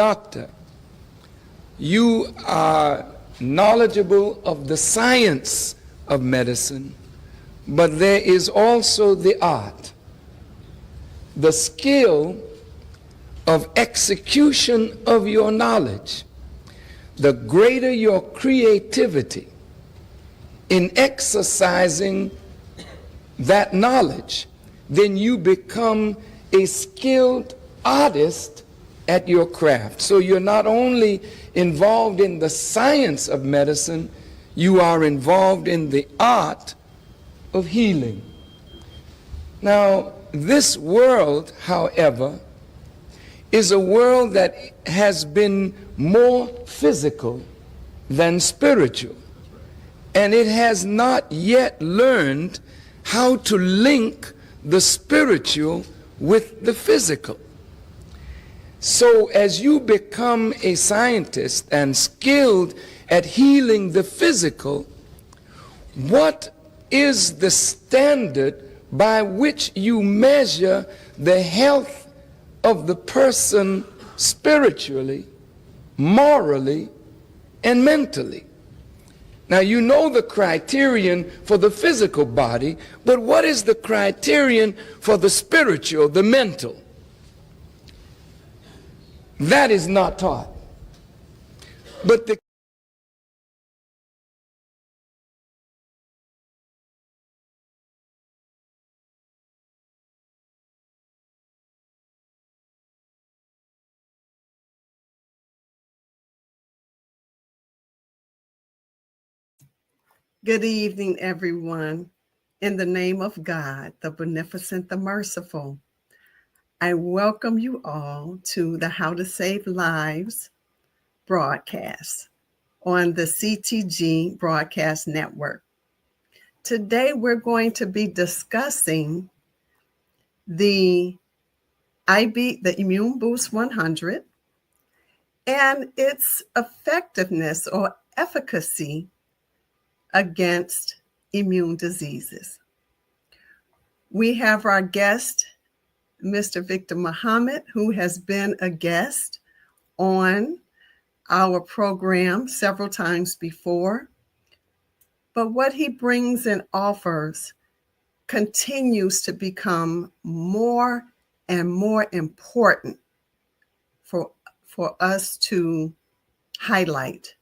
doctor. You are knowledgeable of the science of medicine, but there is also the art, the skill of execution of your knowledge. The greater your creativity in exercising that knowledge, then you become a skilled artist at your craft. So you're not only involved in the science of medicine, you are involved in the art of healing. Now, this world, however, is a world that has been more physical than spiritual, and it has not yet learned how to link the spiritual with the physical. So as you become a scientist and skilled at healing the physical, what is the standard by which you measure the health of the person spiritually, morally, and mentally? Now, you know the criterion for the physical body, but what is the criterion for the spiritual, the mental? That is not taught. But the Good evening, everyone. In the name of God, the beneficent, the merciful, I welcome you all to the How to Save Lives broadcast on the CTG Broadcast Network. Today, we're going to be discussing the ImmunoBoost-100 and its effectiveness or efficacy against immune diseases. We have our guest, Mr. Victor Muhammad, who has been a guest on our program several times before. But what he brings and offers continues to become more and more important for us to highlight.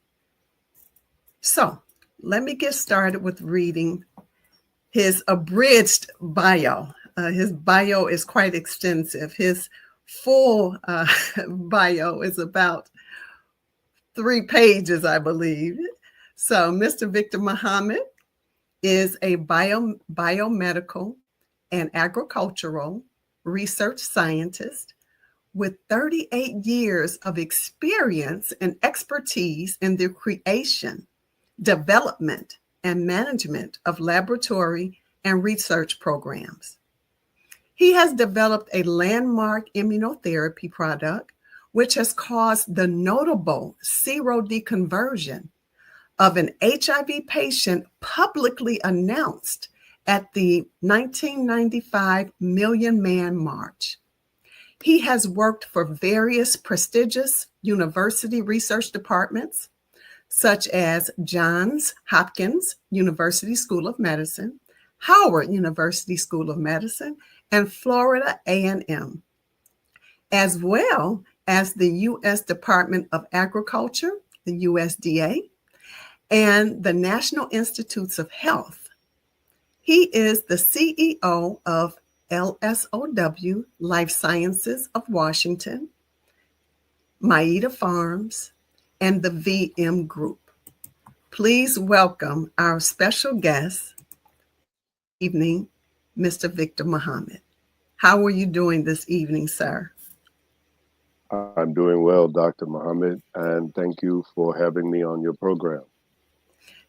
So, let me get started with reading his abridged bio. His bio is quite extensive. His full bio is about 3 pages, I believe. So Mr. Victor Muhammad is a biomedical and agricultural research scientist with 38 years of experience and expertise in the creation, development, and management of laboratory and research programs. He has developed a landmark immunotherapy product, which has caused the notable serodeconversion of an HIV patient publicly announced at the 1995 Million Man March. He has worked for various prestigious university research departments, such as Johns Hopkins University School of Medicine, Howard University School of Medicine, and Florida A&M, as well as the U.S. Department of Agriculture, the USDA, and the National Institutes of Health. He is the CEO of LSOW Life Sciences of Washington, Maida Farms, and the VM Group. Please welcome our special guest evening, Mr. Victor Muhammad. How are you doing this evening, sir? I'm doing well, Dr. Muhammad, and thank you for having me on your program.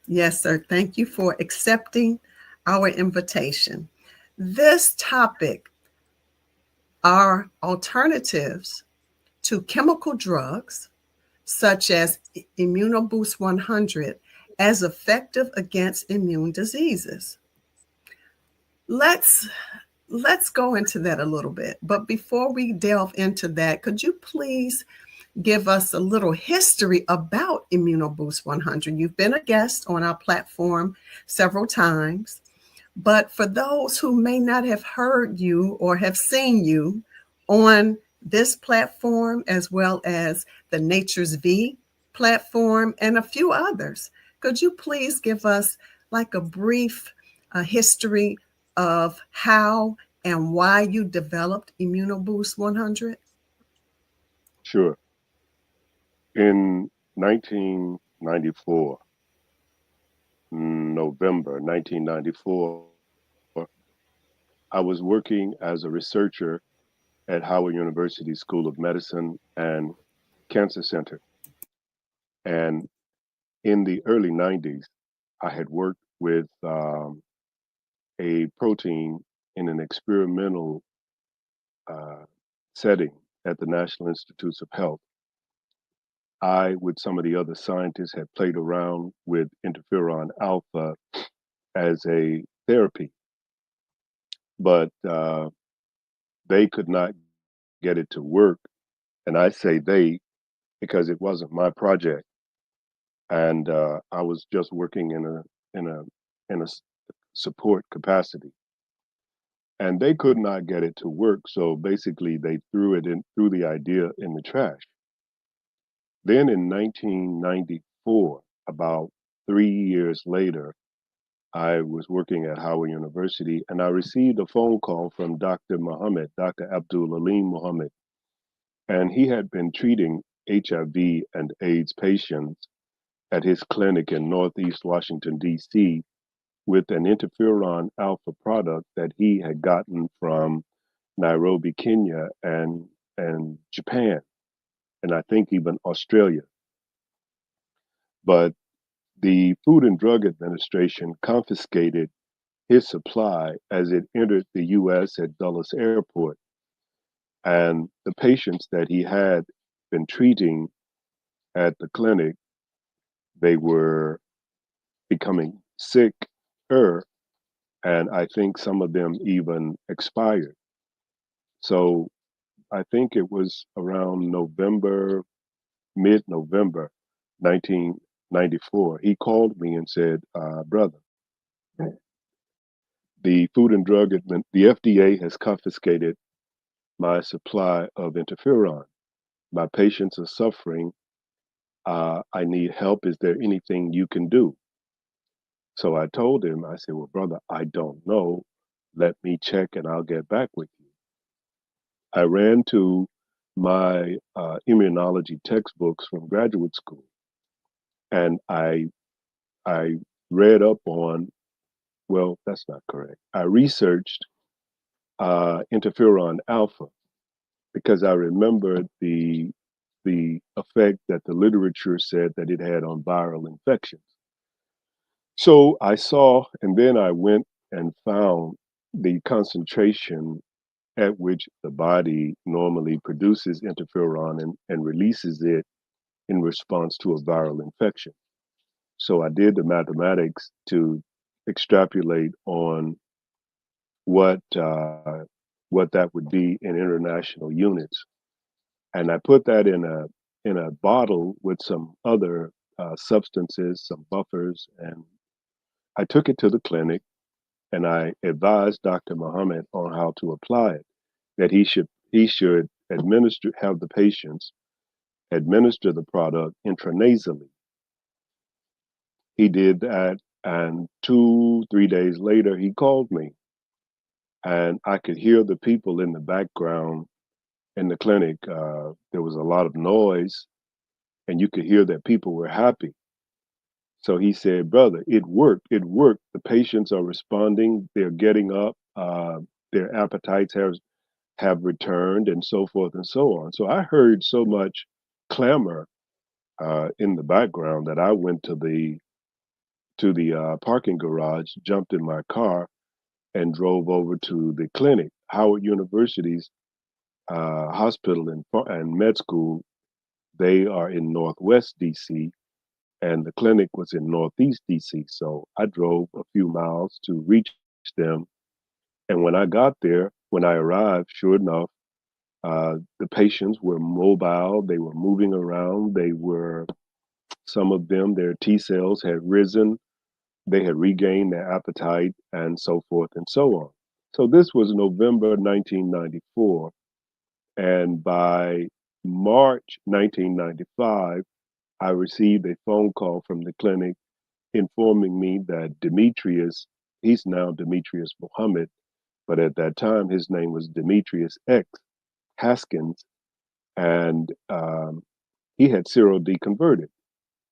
Yes, sir. Thank you for accepting our invitation. This topic are alternatives to chemical drugs, such as ImmunoBoost-100, as effective against immune diseases. Let's go into that a little bit. But before we delve into that, could you please give us a little history about ImmunoBoost 100. You've been a guest on our platform several times, but for those who may not have heard you or have seen you on this platform, as well as the Nature's V platform and a few others, could you please give us like a brief history of how and why you developed ImmunoBoost 100? Sure. In 1994, November 1994, I was working as a researcher at Howard University School of Medicine and Cancer Center. And in the early 90s, I had worked with a protein in an experimental uh, setting at the National Institutes of Health. I, with some of the other scientists, had played around with interferon alpha as a therapy, but they could not get it to work. And I say they because it wasn't my project, and I was just working in a in a support capacity, and they could not get it to work. So basically, they threw the idea in the trash. Then in 1994, about 3 years later, I was working at Howard University, and I received a phone call from Dr. Muhammad, Dr. Abdul Alim Muhammad, and he had been treating HIV and AIDS patients at his clinic in Northeast Washington, D.C., with an interferon alpha product that he had gotten from Nairobi, Kenya, and Japan, and I think even Australia. But the Food and Drug Administration confiscated his supply as it entered the U.S. at Dulles Airport. And the patients that he had been treating at the clinic, they were becoming sicker, and I think some of them even expired. So I think it was around mid November 1994, he called me and said, brother, the the FDA has confiscated my supply of interferon. My patients are suffering. I need help. Is there anything you can do? So I told him, I said, well, brother, I don't know. Let me check and I'll get back with you. I ran to my immunology textbooks from graduate school, and I read up on, well, that's not correct. I researched interferon alpha because I remembered the effect that the literature said that it had on viral infections. So I saw, and then I went and found the concentration at which the body normally produces interferon and releases it in response to a viral infection. So I did the mathematics to extrapolate on what what that would be in international units, and I put that in a bottle with some other substances, some buffers, and I took it to the clinic and I advised Dr. Muhammad on how to apply it. That he should have the patients administer the product intranasally. He did that, and 2, 3 days later, he called me, and I could hear the people in the background in the clinic. There was a lot of noise, and you could hear that people were happy. So he said, "Brother, it worked. It worked. The patients are responding. They're getting up. Their appetites have returned, and so forth and so on." So I heard so much clamor in the background that I went to the parking garage, jumped in my car, and drove over to the clinic. Howard University's hospital and med school, they are in Northwest DC, and the clinic was in Northeast DC. So I drove a few miles to reach them. And when I got there, when I arrived, sure enough, The patients were mobile. They were moving around. Some of them, their T cells had risen. They had regained their appetite and so forth and so on. So this was November 1994. And by March 1995, I received a phone call from the clinic informing me that Demetrius, he's now Demetrius Muhammad, but at that time his name was Demetrius X Haskins, and he had serial deconverted,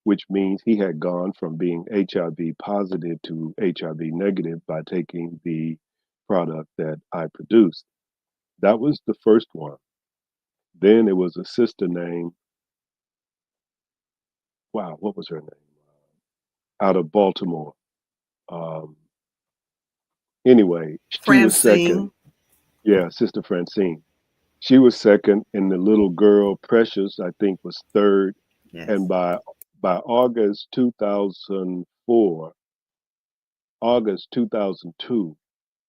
which means he had gone from being HIV positive to HIV negative by taking the product that I produced. That was the first one. Then it was a sister named, wow, what was her name? Out of Baltimore. Um, anyway, she was second. Francine. Yeah, Sister Francine. She was second, and the little girl Precious, I think, was third. And Yes. by August 2002,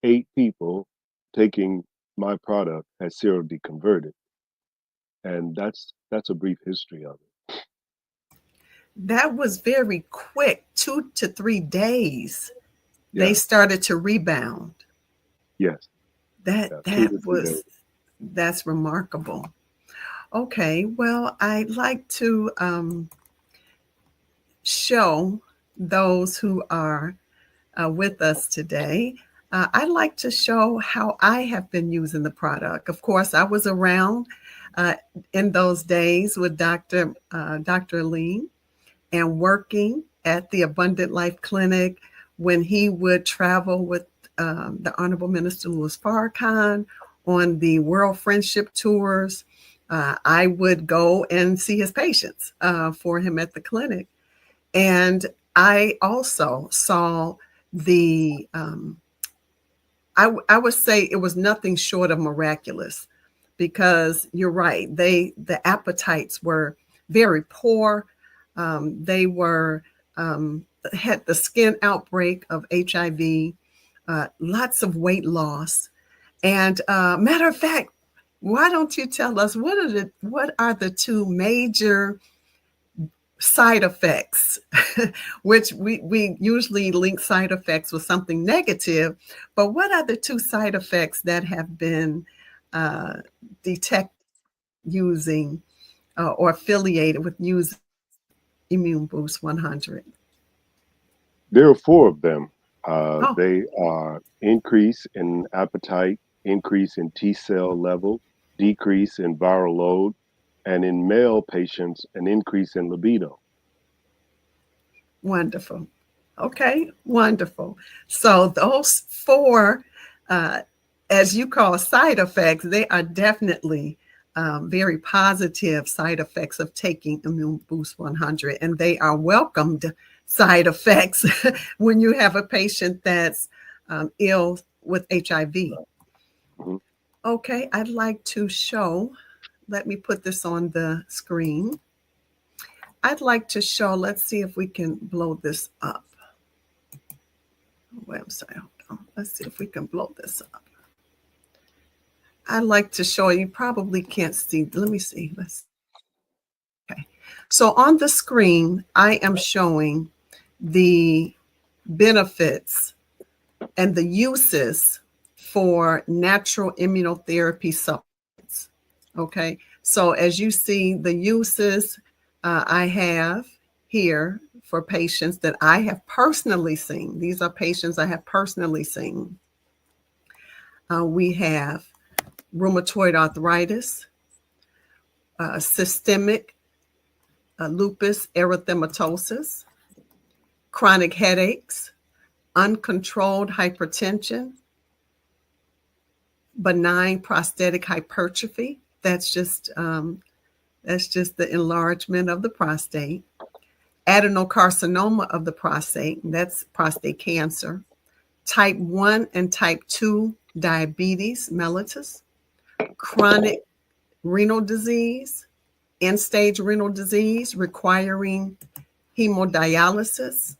8 people taking my product had serial deconverted, and that's a brief history of it. That was very quick, 2 to 3 days. They Yeah, started to rebound. yes, That yeah, two that to three was days. that's remarkable. Okay, well, I'd like to show those who are with us today. I'd like to show how I have been using the product. Of course, I was around uh, in those days with Dr. Lee and working at the Abundant Life Clinic when he would travel with the Honorable Minister Louis Farrakhan on the World Friendship Tours. I would go and see his patients for him at the clinic. And I also saw the, I would say it was nothing short of miraculous, because you're right. The appetites were very poor. They were had the skin outbreak of HIV, lots of weight loss, and matter of fact, why don't you tell us what are the two major side effects, which we usually link side effects with something negative, but what are the two side effects that have been detected using or affiliated with using Immune Boost 100? There are 4 of them. Oh, They are increase in appetite, increase in T cell level, decrease in viral load, and in male patients, an increase in libido. wonderful. Okay, wonderful. So those four, uh, as you call side effects, they are definitely very positive side effects of taking Immune Boost 100, and they are welcomed side effects when you have a patient that's ill with HIV. Mhm. Okay, I'd like to show, let me put this on the screen. I'd like to show, let's see if we can blow this up. Website, hold on. Let's see if we can blow this up. I'd like to show you, probably can't see. Let me see. Okay. So on the screen, I am showing the benefits and the uses for natural immunotherapy supplements. Okay. So as you see, the uses I have here for patients that I have personally seen. These are patients I have personally seen. We have rheumatoid arthritis, systemic lupus erythematosus, chronic headaches, uncontrolled hypertension, benign prostatic hypertrophy. That's just the enlargement of the prostate. Adenocarcinoma of the prostate. That's prostate cancer. Type 1 and type 2 diabetes mellitus. Chronic renal disease, end-stage renal disease requiring hemodialysis,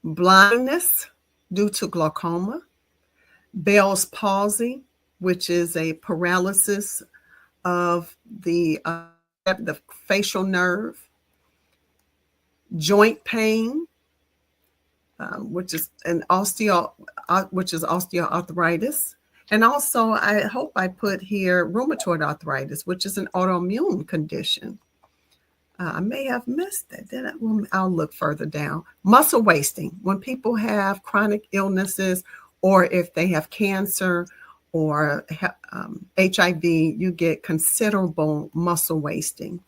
blindness due to glaucoma, Bell's palsy which is a paralysis of the facial nerve, joint pain, which is osteoarthritis. And also, I hope I put here rheumatoid arthritis, which is an autoimmune condition. I may have missed that. I'll look further down. Muscle wasting. When people have chronic illnesses, or if they have cancer or HIV, you get considerable muscle wasting.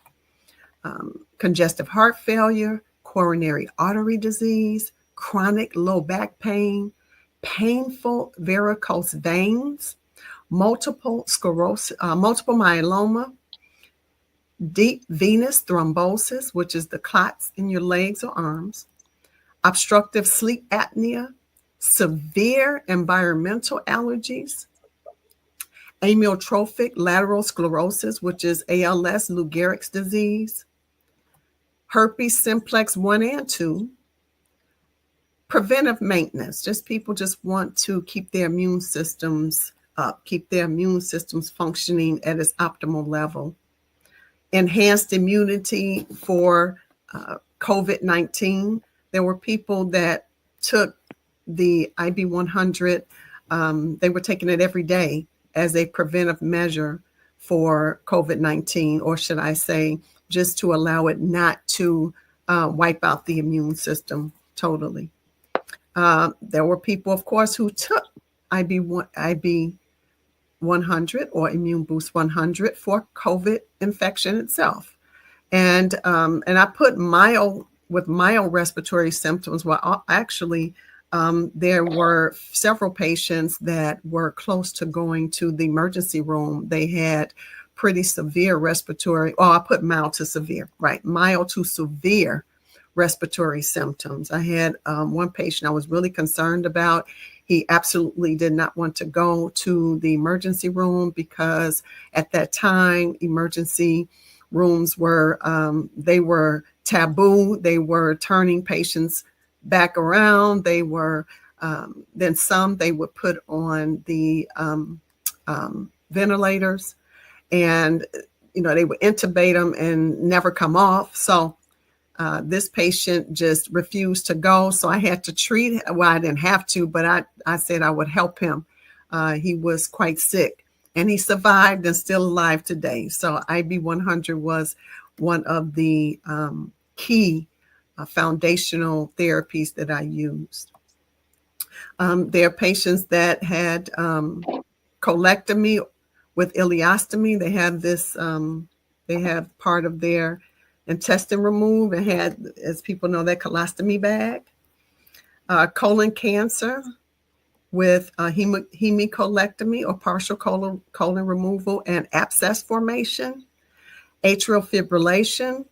Congestive heart failure, coronary artery disease, chronic low back pain, painful varicose veins, multiple sclerosis, multiple myeloma, deep venous thrombosis, which is the clots in your legs or arms, obstructive sleep apnea, severe environmental allergies, amyotrophic lateral sclerosis, which is ALS, Lou Gehrig's disease, herpes simplex 1 and 2, preventive maintenance. People just want to keep their immune systems up, keep their immune systems functioning at its optimal level. Enhanced immunity for COVID-19. There were people that took the IB-100. They were taking it every day as a preventive measure for COVID-19, or should I say, just to allow it not to wipe out the immune system totally. There were people, of course, who took IB-100 or ImmunoBoost-100 for COVID infection itself. And I put mild respiratory symptoms. Well, actually, there were several patients that were close to going to the emergency room. They had pretty severe respiratory, I put mild to severe, right? Mild to severe respiratory symptoms. I had one patient I was really concerned about. He absolutely did not want to go to the emergency room because at that time, emergency rooms were, they were taboo. They were turning patients back around. They were, then some they would put on the ventilators, and, they would intubate them and never come off. So this patient just refused to go. So I had to treat, well, I didn't have to, but I said I would help him. He was quite sick and he survived and still alive today. So IB-100 was one of the key foundational therapies that I used. There are patients that had colectomy with ileostomy. They have this, they have part of their intestine removed and had, as people know, that colostomy bag. Colon cancer with hemicolectomy or partial colon removal and abscess formation. Atrial fibrillation,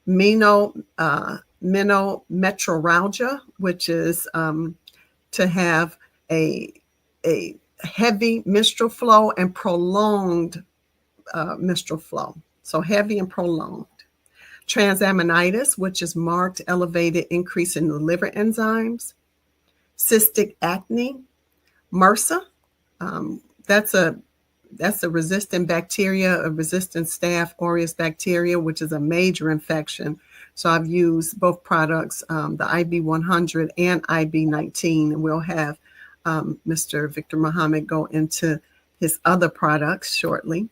menometrorrhalgia, which is to have a heavy menstrual flow and prolonged menstrual flow. So heavy and prolonged. Transaminitis, which is marked elevated increase in the liver enzymes. Cystic acne. MRSA, that's a resistant bacteria, a resistant Staph aureus bacteria, which is a major infection. So I've used both products, the IB-100 and IB-19, and we'll have Mr. Victor Muhammad go into his other products shortly.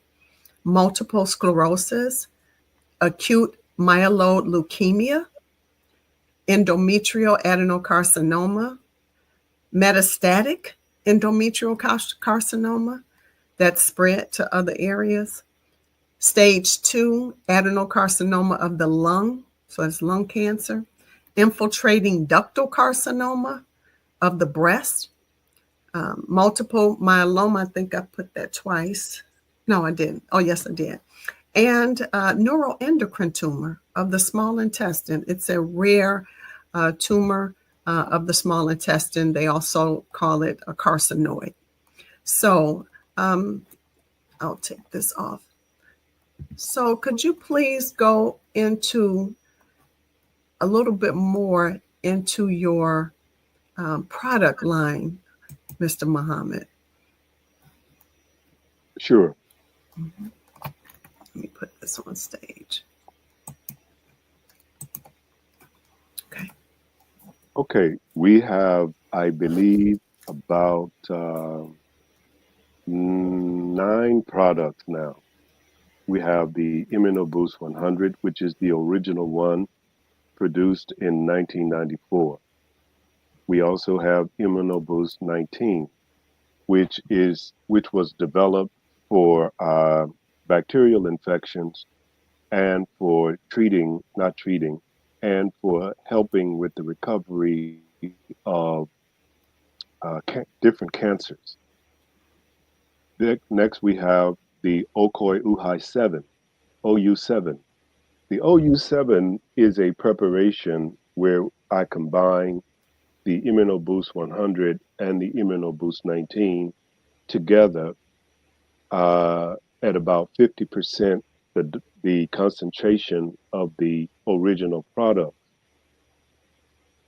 Multiple sclerosis, acute myeloid leukemia, endometrial adenocarcinoma, metastatic endometrial carcinoma that spread to other areas, stage 2 adenocarcinoma of the lung, so it's lung cancer, infiltrating ductal carcinoma of the breast, multiple myeloma. I think I put that twice. No, I didn't. Oh, yes, I did. And neuroendocrine tumor of the small intestine. It's a rare tumor of the small intestine. They also call it a carcinoid. So I'll take this off. So could you please go into a little bit more into your product line, Mr. Muhammad? Sure. Mhm. Let me put this on stage. Okay. Okay. We have, I believe, about 9 products now. We have the ImmunoBoost 100, which is the original one produced in 1994. We also have ImmunoBoost 19, which was developed for bacterial infections and for treating, not treating, and for helping with the recovery of different cancers. Next, we have the Okoi Uhi 7, OU7. The OU7 is a preparation where I combine the ImmunoBoost 100 and the ImmunoBoost 19 together at about 50% the concentration of the original product.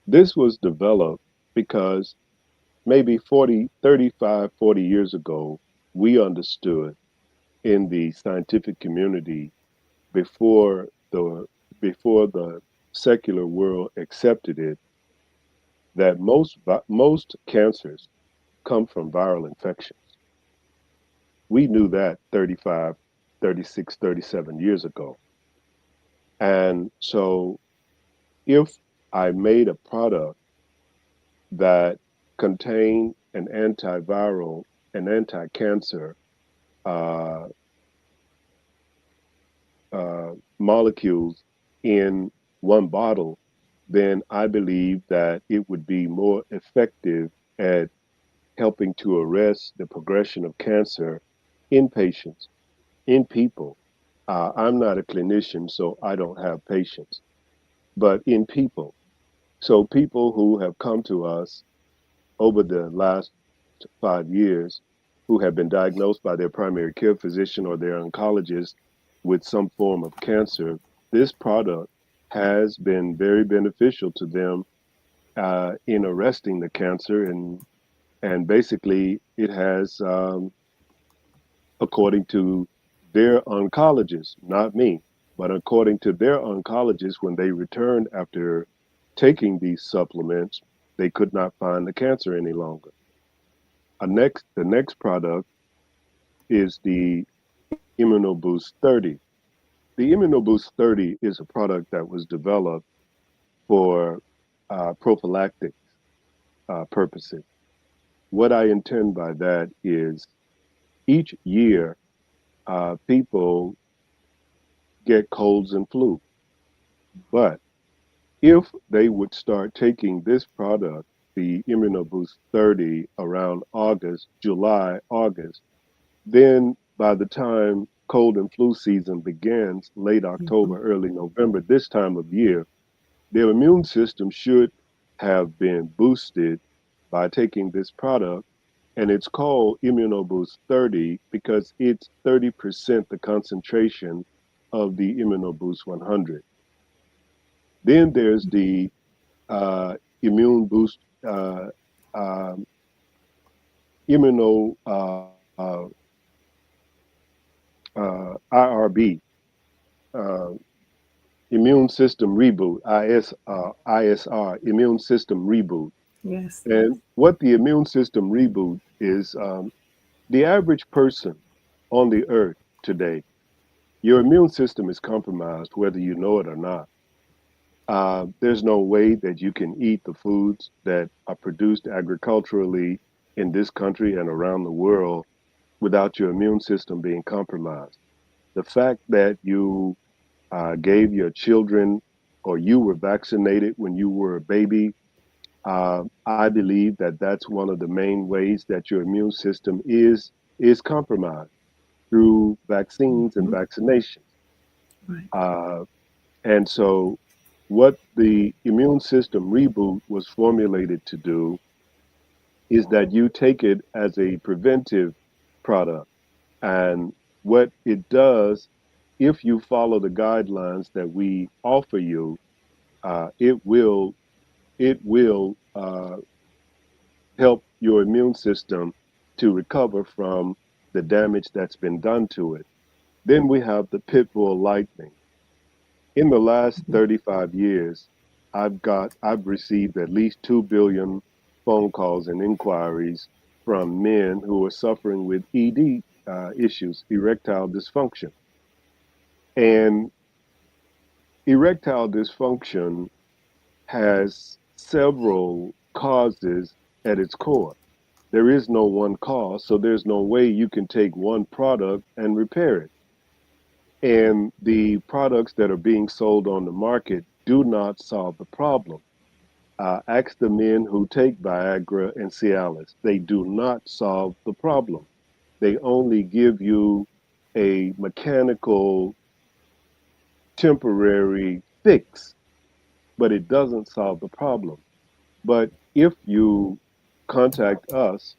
This was developed because maybe 40, 35, 40 years ago, we understood in the scientific community before the before the secular world accepted it that most cancers come from viral infections. We knew that 35, 36, 37 years ago. And so if I made a product that contained an antiviral, an anti-cancer uh, molecules in one bottle, then I believe that it would be more effective at helping to arrest the progression of cancer in patients, in people. I'm not a clinician, so I don't have patients, but in people. So people who have come to us over the last 5 years who have been diagnosed by their primary care physician or their oncologist with some form of cancer, this product has been very beneficial to them in arresting the cancer, and basically it has, according to their oncologist, not me, but according to their oncologist, when they returned after taking these supplements, they could not find the cancer any longer. The next product is the ImmunoBoost 30. The ImmunoBoost 30 is a product that was developed for prophylactic purposes. What I intend by that is each year people get colds and flu, but if they would start taking this product, the ImmunoBoost 30, around August, July, August, then by the time cold and flu season begins, late Mhm. October, early November, this time of year, their immune system should have been boosted by taking this product. And it's called ImmunoBoost 30 because it's 30% the concentration of the ImmunoBoost 100. Then there's the Immune Boost um, Immuno IRB, uh, Immune System Reboot, ISR, Immune System Reboot. Yes. And what the immune system reboot is, the average person on the earth today, your immune system is compromised whether you know it or not. There's no way that you can eat the foods that are produced agriculturally in this country and around the world without your immune system being compromised. The fact that you gave your children or you were vaccinated when you were a baby, I believe that that's one of the main ways that your immune system is compromised through vaccines and Mhm. vaccinations. Right. Uh, and so, what the immune system reboot was formulated to do is that you take it as a preventive product. And what it does, if you follow the guidelines that we offer you, it will help your immune system to recover from the damage that's been done to it. Then we have the pit bull lightning. In the last 35 years, I've received at least 2 billion phone calls and inquiries from men who are suffering with ED issues, erectile dysfunction. And erectile dysfunction has several causes at its core. There is no one cause, so there's no way you can take one product and repair it. And the products that are being sold on the market do not solve the problem. Ask the men who take Viagra and Cialis. They do not solve the problem. They only give you a mechanical, temporary fix, but it doesn't solve the problem. But if you contact us,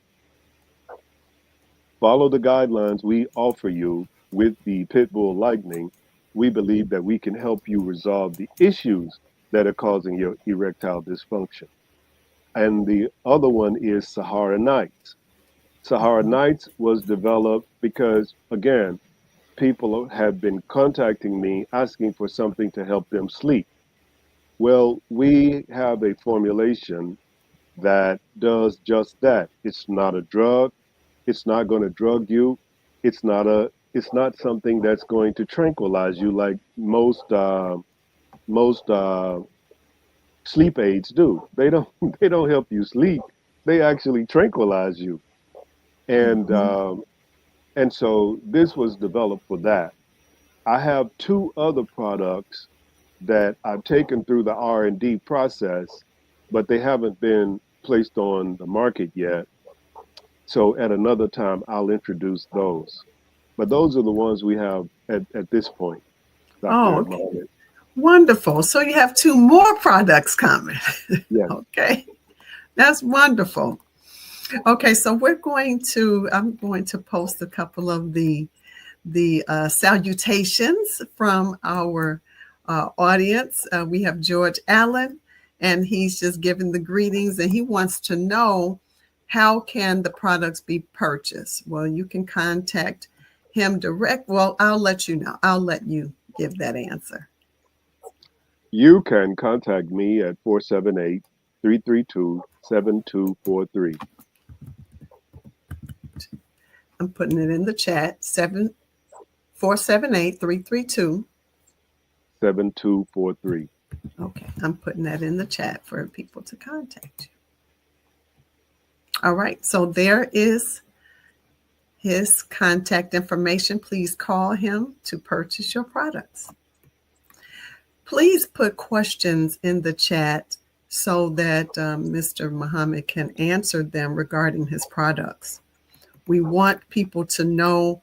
follow the guidelines we offer you with the Pitbull Lightning, we believe that we can help you resolve the issues that are causing your erectile dysfunction. And the other one is Sahara Nights. Sahara Nights was developed because, again, people have been contacting me asking for something to help them sleep. Well, we have a formulation that does just that. It's not a drug. It's not going to drug you. It's not something that's going to tranquilize you like most sleep aids do. They don't they don't help you sleep. They actually tranquilize you. And Mhm. um, and so this was developed for that. I have two other products that I've taken through the R&D process, but they haven't been placed on the market yet. So at another time, I'll introduce those. But those are the ones we have at this point, Oh, Dr. okay. Mohammed. Wonderful. So you have two more products coming. Yes. Okay. That's wonderful. Okay, so I'm going to post a couple of the salutations from our audience. We have George Allen, and he's just giving the greetings, and he wants to know how can the products be purchased. Well, you can contact him direct. Well, I'll let you know. I'll let you give that answer. You can contact me at 478-332-7243. I'm putting it in the chat. 7478332. 7243. Okay, I'm putting that in the chat for people to contact you. All right, so there is his contact information. Please call him to purchase your products. Please put questions in the chat so that Mr. Muhammad can answer them regarding his products. We want people to know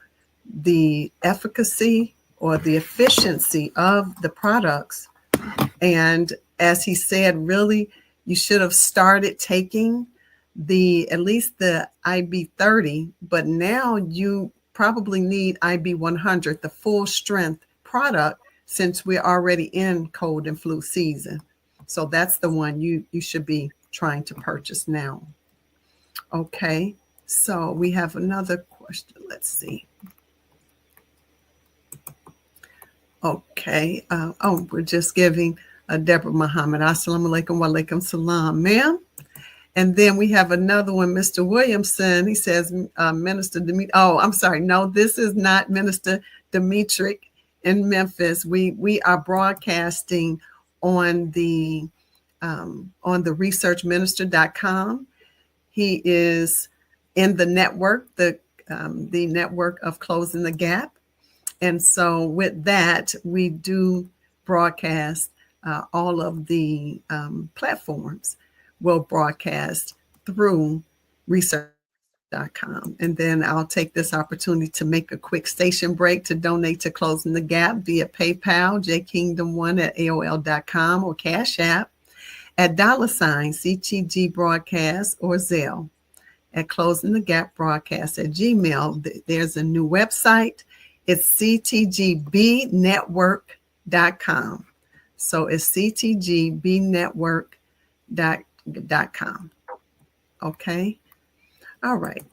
the efficacy or the efficiency of the products. And as he said, really, you should have started taking at least the IB30, but now you probably need IB100, the full strength product, since we're already in cold and flu season. So that's the one you should be trying to purchase now. Okay, so we have another question. Let's see. Okay. We're just giving Deborah Muhammad. Assalamu alaikum wa alaikum salam, ma'am. And then we have another one, Mr. Williamson. He says, Minister Dimitri. Oh, I'm sorry. No, this is not Minister Dimitri in Memphis. We are broadcasting on the researchminister.com. He is in the network, the network of Closing the Gap. And so with that, we do broadcast all of the platforms will broadcast through research.com. And then I'll take this opportunity to make a quick station break to donate to Closing the Gap via PayPal, jkingdom1 at AOL.com, or Cash App at $CTG Broadcast, or Zelle at Closing the Gap Broadcast at Gmail. There's a new website. It's ctgbnetwork.com. So it's ctgbnetwork.com. Okay. All right.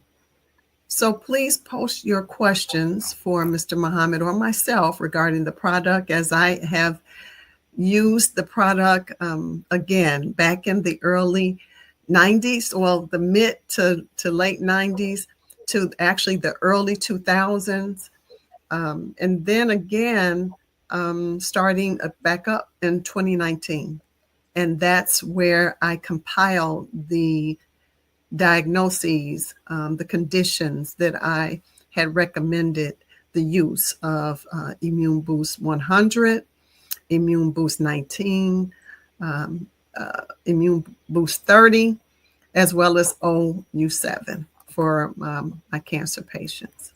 So please post your questions for Mr. Muhammad or myself regarding the product, as I have used the product again back in the early 90s, well, the mid to late 90s to actually the early 2000s. And then again, starting back up in 2019. And that's where I compile the diagnoses, the conditions that I had recommended the use of Immune Boost 100, Immune Boost 19, Immune Boost 30, as well as OU7 for my cancer patients.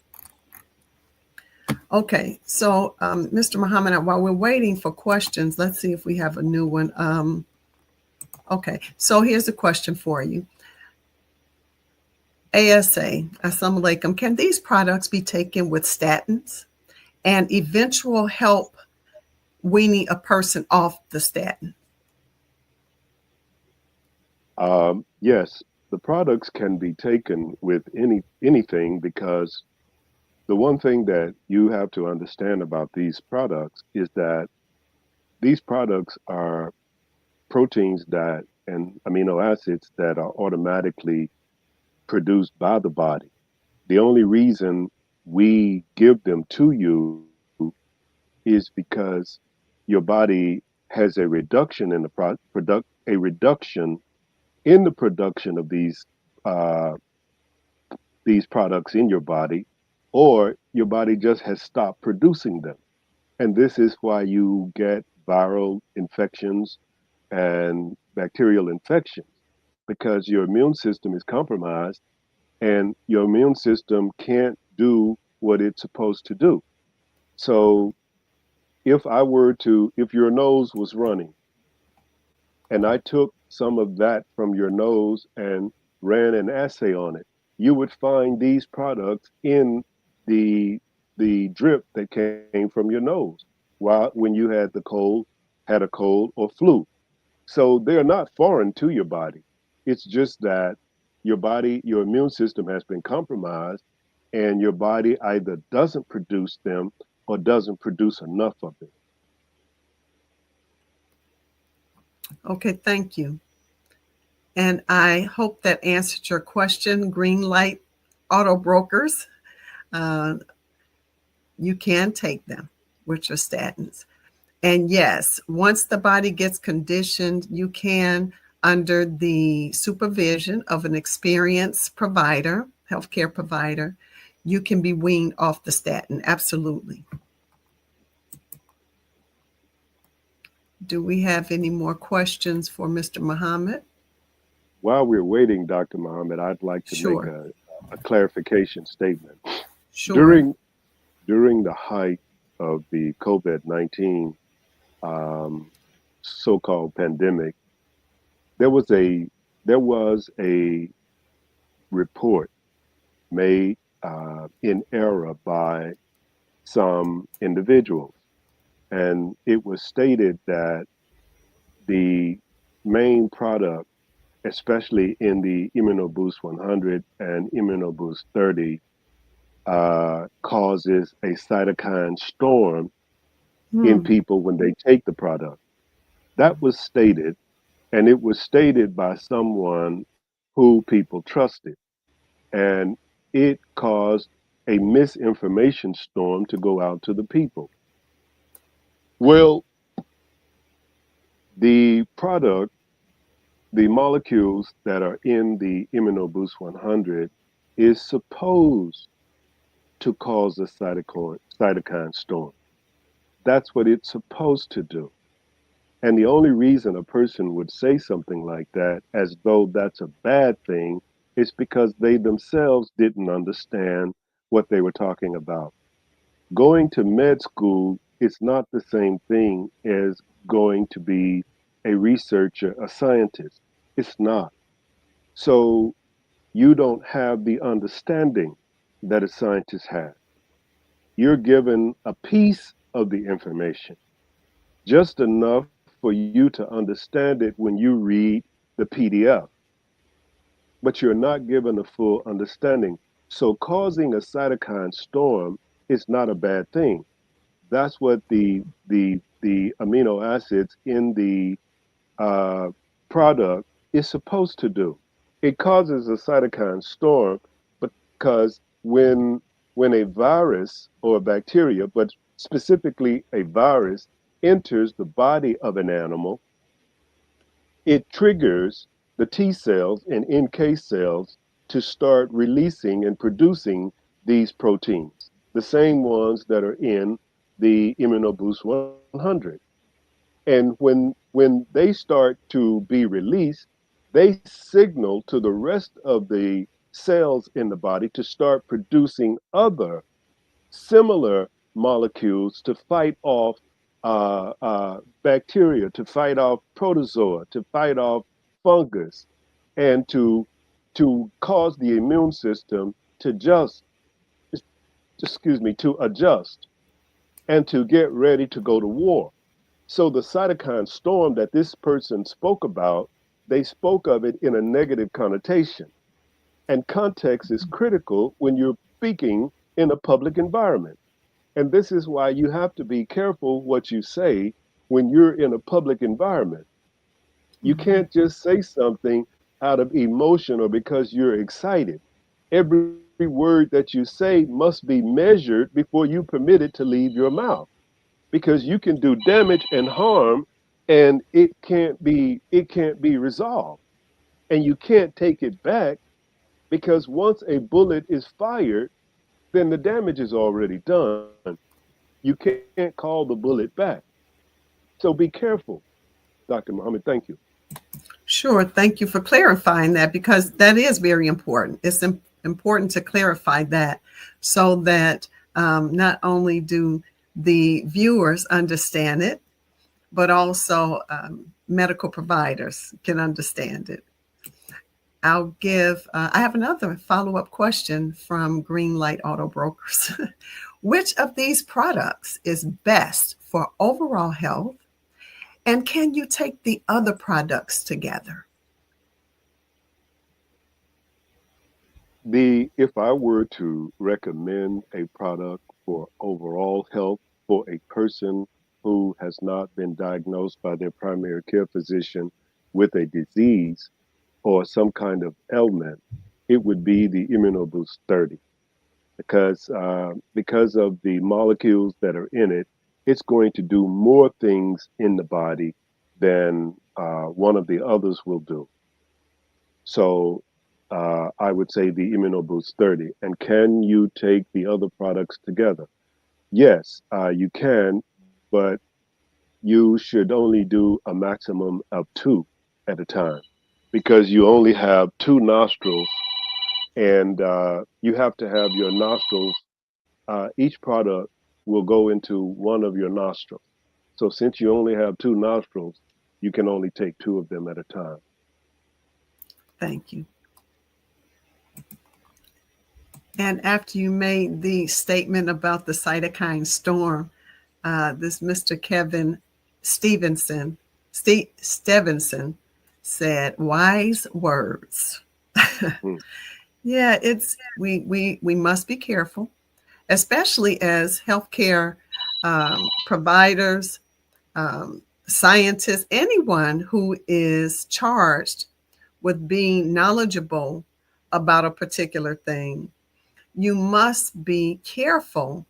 Okay, so Mr. Muhammad, while we're waiting for questions, let's see if we have a new one. Okay, so here's a question for you. ASA, Assalamu alaikum. Can these products be taken with statins and eventual help weaning a person off the statin? Yes, the products can be taken with anything, because the one thing that you have to understand about these products is that these products are proteins that and amino acids that are automatically produced by the body. The only reason we give them to you is because your body has a reduction in the a reduction in the production of uh, these products in your body, or your body just has stopped producing them. And this is why you get viral infections and bacterial infections, because your immune system is compromised and your immune system can't do what it's supposed to do. So if your nose was running and I took some of that from your nose and ran an assay on it, you would find these products in the drip that came from your nose while when you had a cold or flu. So they're not foreign to your body. It's just that your immune system has been compromised, and your body either doesn't produce them or doesn't produce enough of them. Okay, thank you. And I hope that answered your question. Green light auto brokers, uh, you can take them with your statins. And yes, once the body gets conditioned, you can, under the supervision of an experienced provider, healthcare provider, you can be weaned off the statin. Absolutely. Do we have any more questions for Mr. Muhammad? While we're waiting, Dr. Muhammad, I'd like to make Sure, a clarification statement. sure. During during the height of the COVID-19 um, so-called pandemic, there was a there was a report made in error by some individuals, and it was stated that the main product, especially in the ImmunoBoost 100 and ImmunoBoost 30, causes a cytokine storm in Hmm. people when they take the product. That was stated, and it was stated by someone who people trusted. And it caused a misinformation storm to go out to the people. Well, the product, the molecules that are in the ImmunoBoost 100 is supposed to cause a cytokine storm. That's what it's supposed to do. And the only reason a person would say something like that, as though that's a bad thing, is because they themselves didn't understand what they were talking about. Going to med school is not the same thing as going to be a researcher, a scientist. It's not. So you don't have the understanding that a scientist has. You're given a piece of the information, just enough for you to understand it when you read the PDF, but you're not given a full understanding. So causing a cytokine storm is not a bad thing. That's what the amino acids in the uh, product is supposed to do. It causes a cytokine storm because when a virus or a bacteria, but specifically a virus, enters the body of an animal, it triggers the T cells and NK cells to start releasing and producing these proteins, the same ones that are in the ImmunoBoost 100. And when they start to be released, they signal to the rest of the cells in the body to start producing other similar molecules to fight off bacteria, to fight off protozoa, to fight off fungus, and to cause the immune system to just to adjust and to get ready to go to war. So the cytokine storm that this person spoke about, they spoke of it in a negative connotation. And context is critical when you're speaking in a public environment. And this is why you have to be careful what you say when you're in a public environment. You Mhm. can't just say something out of emotion or because you're excited. Every word that you say must be measured before you permit it to leave your mouth, because you can do damage and harm, and it can't be resolved, and you can't take it back, because once a bullet is fired, then the damage is already done. You can't call the bullet back. So be careful, Dr. Muhammad. Thank you. Sure. Thank you for clarifying that, because that is very important. It's important to clarify that so that not only do the viewers understand it, but also medical providers can understand it. I have another follow-up question from Greenlight Auto Brokers. Which of these products is best for overall health? And can you take the other products together? If I were to recommend a product for overall health for a person who has not been diagnosed by their primary care physician with a disease or some kind of ailment, it would be the ImmunoBoost 30, because of the molecules that are in it. It's going to do more things in the body than one of the others will do. So I would say the ImmunoBoost 30. And can you take the other products together? Yes, you can, but you should only do a maximum of two at a time, because you only have two nostrils, and you have to have your nostrils. Each product will go into one of your nostrils. So since you only have two nostrils, you can only take two of them at a time. Thank you. And after you made the statement about the cytokine storm, this Mr. Kevin Stevenson, Stevenson said, "Wise words." Mm. Yeah, we must be careful, especially as healthcare providers, scientists, anyone who is charged with being knowledgeable about a particular thing. You must be careful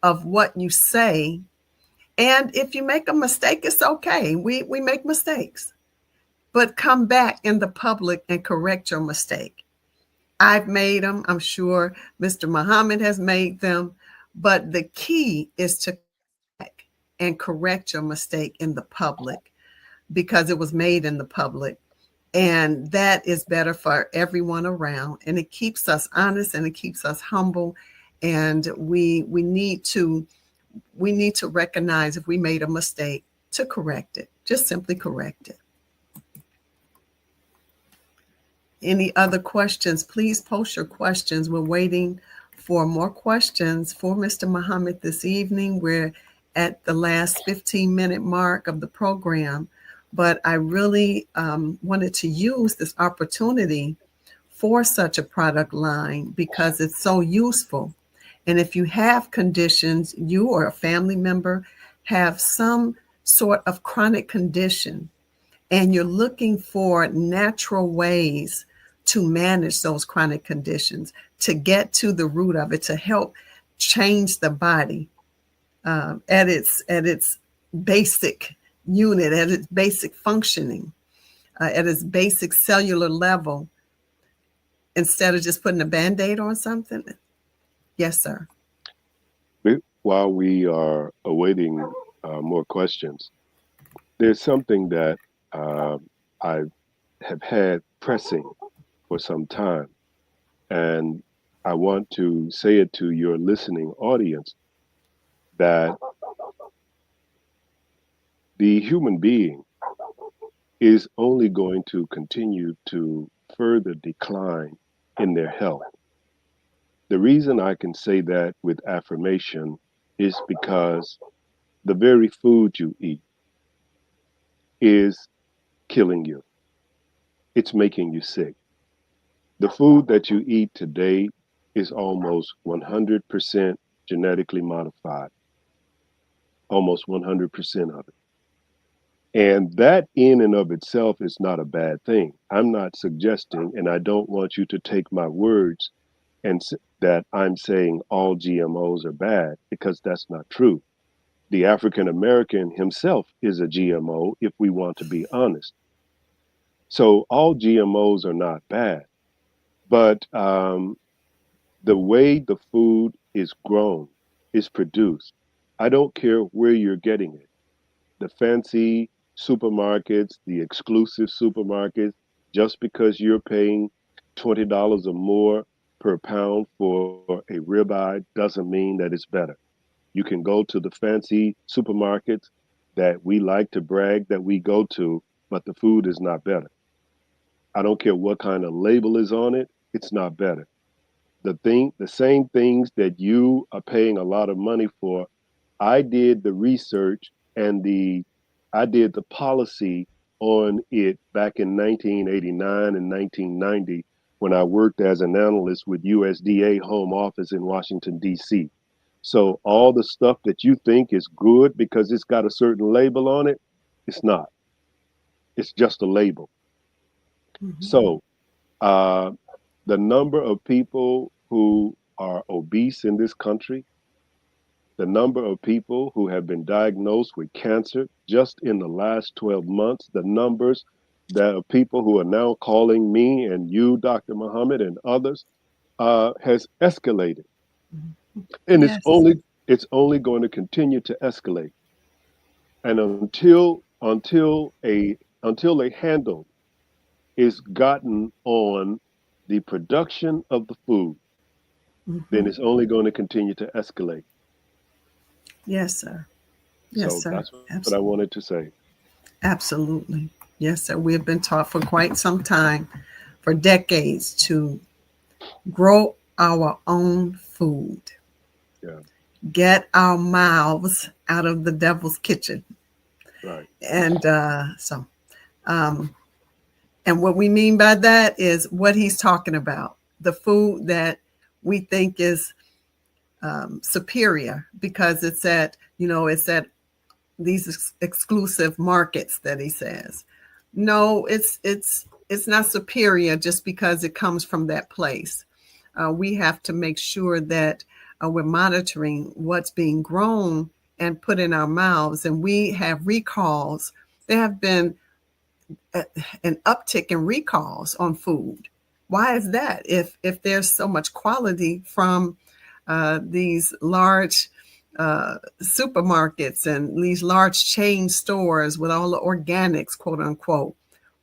of what you say. And if you make a mistake, it's okay. We make mistakes, but come back in the public and correct your mistake. I've made them. I'm sure Mr. Muhammad has made them. But the key is to and correct your mistake in the public, because it was made in the public. And that is better for everyone around. And it keeps us honest and it keeps us humble. And we need to recognize if we made a mistake to correct it. Just simply correct it. Any other questions? Please post your questions. We're waiting for more questions for Mr. Muhammad this evening. We're at the last 15-minute mark of the program, but I really wanted to use this opportunity for such a product line because it's so useful. And if you have conditions, you or a family member have some sort of chronic condition, and you're looking for natural ways to manage those chronic conditions, to get to the root of it, to help change the body at its basic unit, at its basic functioning, at its basic cellular level, instead of just putting a Band-Aid on something. Yes, sir. While we are awaiting more questions, there's something that uh, I have had pressing for some time, and I want to say it to your listening audience that the human being is only going to continue to further decline in their health. The reason I can say that with affirmation is because the very food you eat is killing you. It's making you sick. The food that you eat today is almost 100% genetically modified, almost 100% of it. And that in and of itself is not a bad thing. I'm not suggesting, and I don't want you to take my words that I'm saying all GMOs are bad, because that's not true. The African American himself is a GMO, if we want to be honest. So all GMOs are not bad, but the way the food is grown, is produced, I don't care where you're getting it. The fancy supermarkets, the exclusive supermarkets, just because you're paying $20 or more per pound for a ribeye doesn't mean that it's better. You can go to the fancy supermarkets that we like to brag that we go to, but the food is not better. I don't care what kind of label is on it, it's not better. The same things that you are paying a lot of money for, I did the research and I did the policy on it back in 1989 and 1990 when I worked as an analyst with USDA Home Office in Washington D.C. So all the stuff that you think is good because it's got a certain label on it, it's not. It's just a label. Mm-hmm. So uh, the number of people who are obese in this country, the number of people who have been diagnosed with cancer just in the last 12 months, the numbers that of people who are now calling me and you, Dr. Muhammad, and others, has escalated. And Yes. it's only going to continue to escalate. And until a handle is gotten on the production of the food, then Mm-hmm. it's only going to continue to escalate. Yes, sir. Yes, So sir. that's what I Absolutely. wanted to say. Absolutely. Yes, sir. We have been taught for quite some time, for decades, to grow our own food, Yeah, get our mouths out of the devil's kitchen. right. And um, and what we mean by that is what he's talking about, the food that we think is superior because it's at these exclusive markets that he says. No, it's not superior just because it comes from that place. We have to make sure that we're monitoring what's being grown and put in our mouths. And we have recalls. There have been an uptick in recalls on food. Why is that? If there's so much quality from these large supermarkets and these large chain stores with all the organics, quote unquote,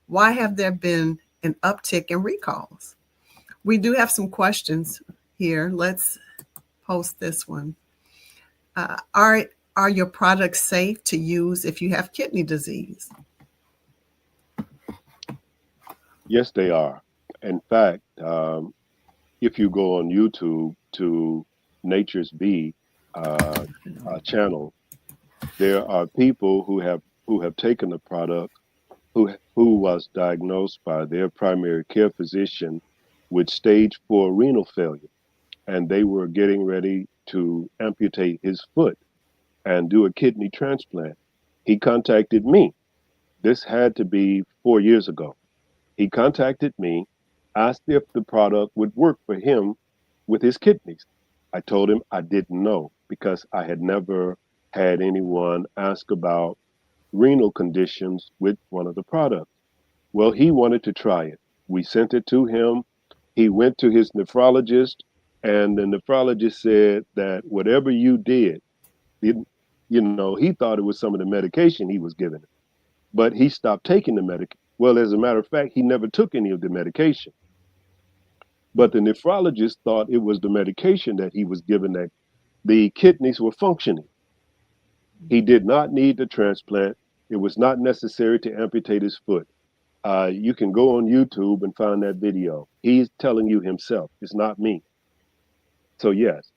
why have there been an uptick in recalls? We do have some questions here. Let's post this one. Uh, are are your products safe to use if you have kidney disease? Yes, they are. In fact, if you go on YouTube to Nature's Bee channel, there are people who have taken the product who was diagnosed by their primary care physician with stage 4 renal failure, and they were getting ready to amputate his foot and do a kidney transplant. He contacted me. This had to be 4 years ago. He contacted me, asked if the product would work for him with his kidneys. I told him I didn't know because I had never had anyone ask about renal conditions with one of the products. Well, he wanted to try it. We sent it to him. He went to his nephrologist, and the nephrologist said that whatever you did, it, he thought it was some of the medication he was given, but he stopped taking the medication. Well, as a matter of fact, he never took any of the medication. But the nephrologist thought it was the medication that he was given that the kidneys were functioning. He did not need the transplant. It was not necessary to amputate his foot. You can go on YouTube and find that video. He's telling you himself. It's not me. So yes,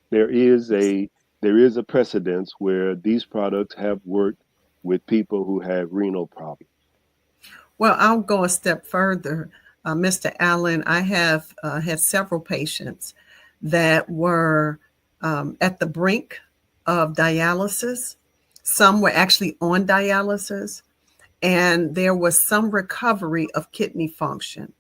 there is a precedence where these products have worked with people who have renal problems. Well, I'll go a step further. Mr. Allen, I have had several patients that were at the brink of dialysis. Some were actually on dialysis, and there was some recovery of kidney function.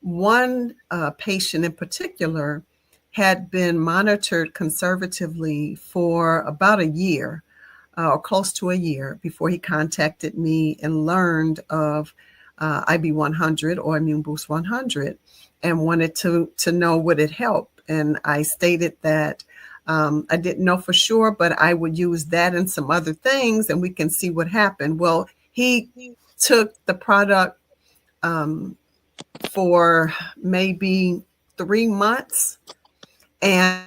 One patient in particular had been monitored conservatively for about a year or close to a year before he contacted me and learned of IB100 or Immune Boost 100 and wanted to know would it help. And I stated that I didn't know for sure, but I would use that and some other things and we can see what happened. Well, he took the product for maybe 3 months, and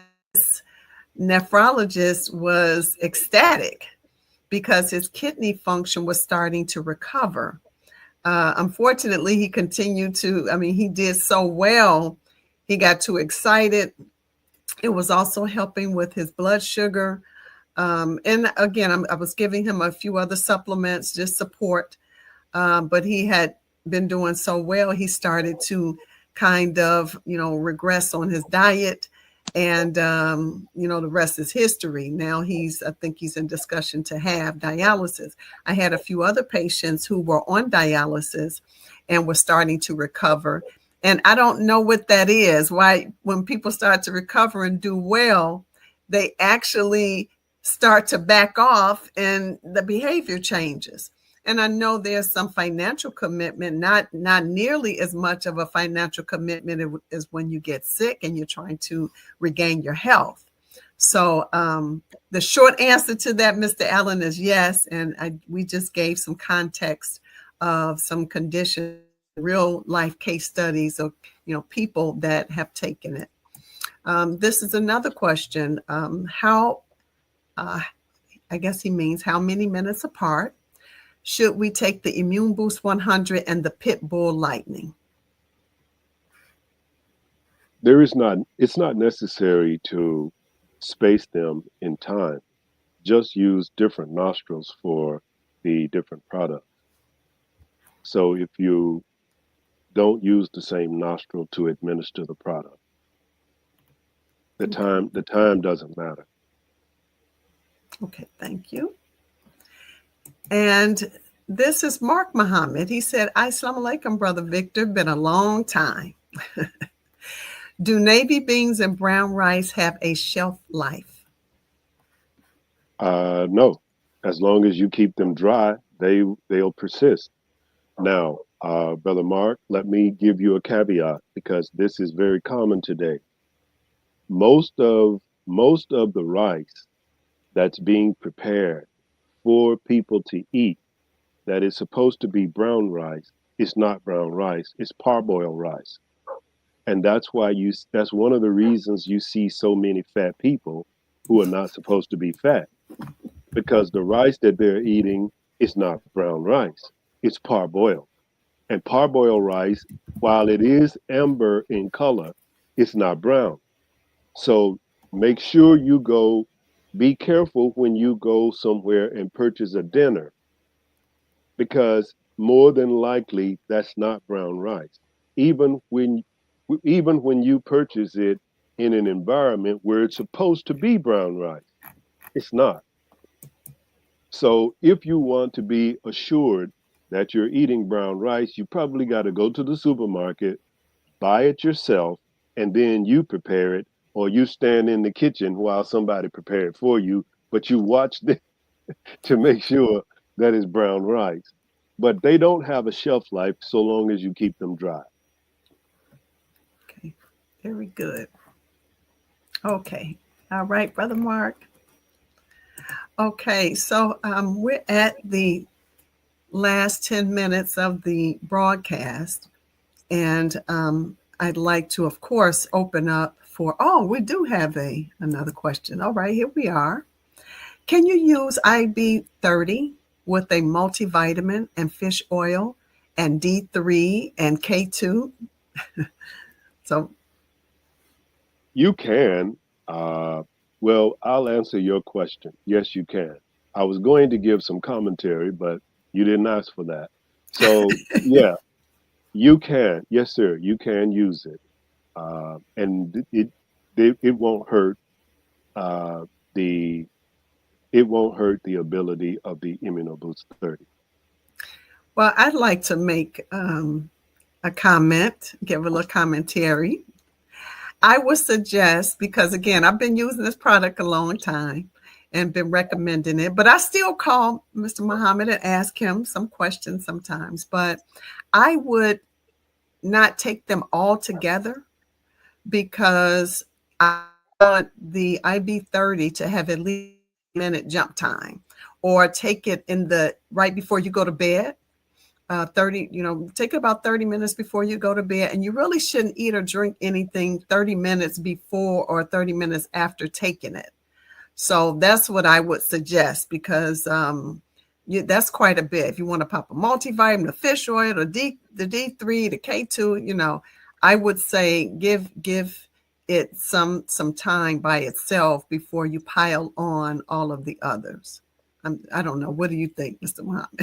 nephrologist was ecstatic because his kidney function was starting to recover. Unfortunately, he continued to, he did so well. He got too excited. It was also helping with his blood sugar. And again, I was giving him a few other supplements, just support. But he had been doing so well, he started to kind of, regress on his diet. And, the rest is history. Now I think he's in discussion to have dialysis. I had a few other patients who were on dialysis and were starting to recover. And I don't know what that is, why when people start to recover and do well, they actually start to back off and the behavior changes. And I know there's some financial commitment, not nearly as much of a financial commitment as when you get sick and you're trying to regain your health. So the short answer to that, Mr. Allen, is yes. And we just gave some context of some conditions, real life case studies of people that have taken it. This is another question. How, I guess he means how many minutes apart should we take the Immune Boost 100 and the Pit Bull Lightning? It's not necessary to space them in time. Just use different nostrils for the different products. So if you don't use the same nostril to administer the product, the time doesn't matter. Okay, thank you. And this is Mark Muhammad. He said, Assalamu alaikum, Brother Victor. Been a long time. Do navy beans and brown rice have a shelf life? No. As long as you keep them dry, they'll persist. Now, Brother Mark, let me give you a caveat because this is very common today. Most of the rice that's being prepared for people to eat that is supposed to be brown rice is not brown rice, it's parboiled rice. And that's one of the reasons you see so many fat people who are not supposed to be fat, because the rice that they're eating is not brown rice, it's parboiled. And parboiled rice, while it is amber in color, it's not brown. So make sure be careful when you go somewhere and purchase a dinner, because more than likely that's not brown rice. Even when even when you purchase it in an environment where it's supposed to be brown rice, it's not. So if you want to be assured that you're eating brown rice, you probably got to go to the supermarket, buy it yourself, and then you prepare it, or you stand in the kitchen while somebody prepare it for you, but you watch them to make sure that it's brown rice. But they don't have a shelf life so long as you keep them dry. Okay, very good. Okay, all right, Brother Mark. Okay, so we're at the last 10 minutes of the broadcast, and I'd like to, of course, open up for, oh, we do have another question. All right, here we are. Can you use IB30 with a multivitamin and fish oil and D3 and K2? So You can. Well, I'll answer your question. Yes, you can. I was going to give some commentary, but you didn't ask for that. So, yeah, you can. Yes, sir. You can use it, and it won't hurt uh, the it won't hurt the ability of the ImmunoBoost 30. well, I'd like to make a comment, give a little commentary. I would suggest, because again, I've been using this product a long time and been recommending it, but I still call Mr. Muhammad and ask him some questions sometimes. But I would not take them all together because I want the IB30 to have at least a minute jump time, or take it in the right before you go to bed. 30, take about 30 minutes before you go to bed. And you really shouldn't eat or drink anything 30 minutes before or 30 minutes after taking it. So that's what I would suggest, because that's quite a bit. If you want to pop a multivitamin, the fish oil, the D3, the K2, I would say give it some time by itself before you pile on all of the others. I don't know. What do you think, Mr. Muhammad?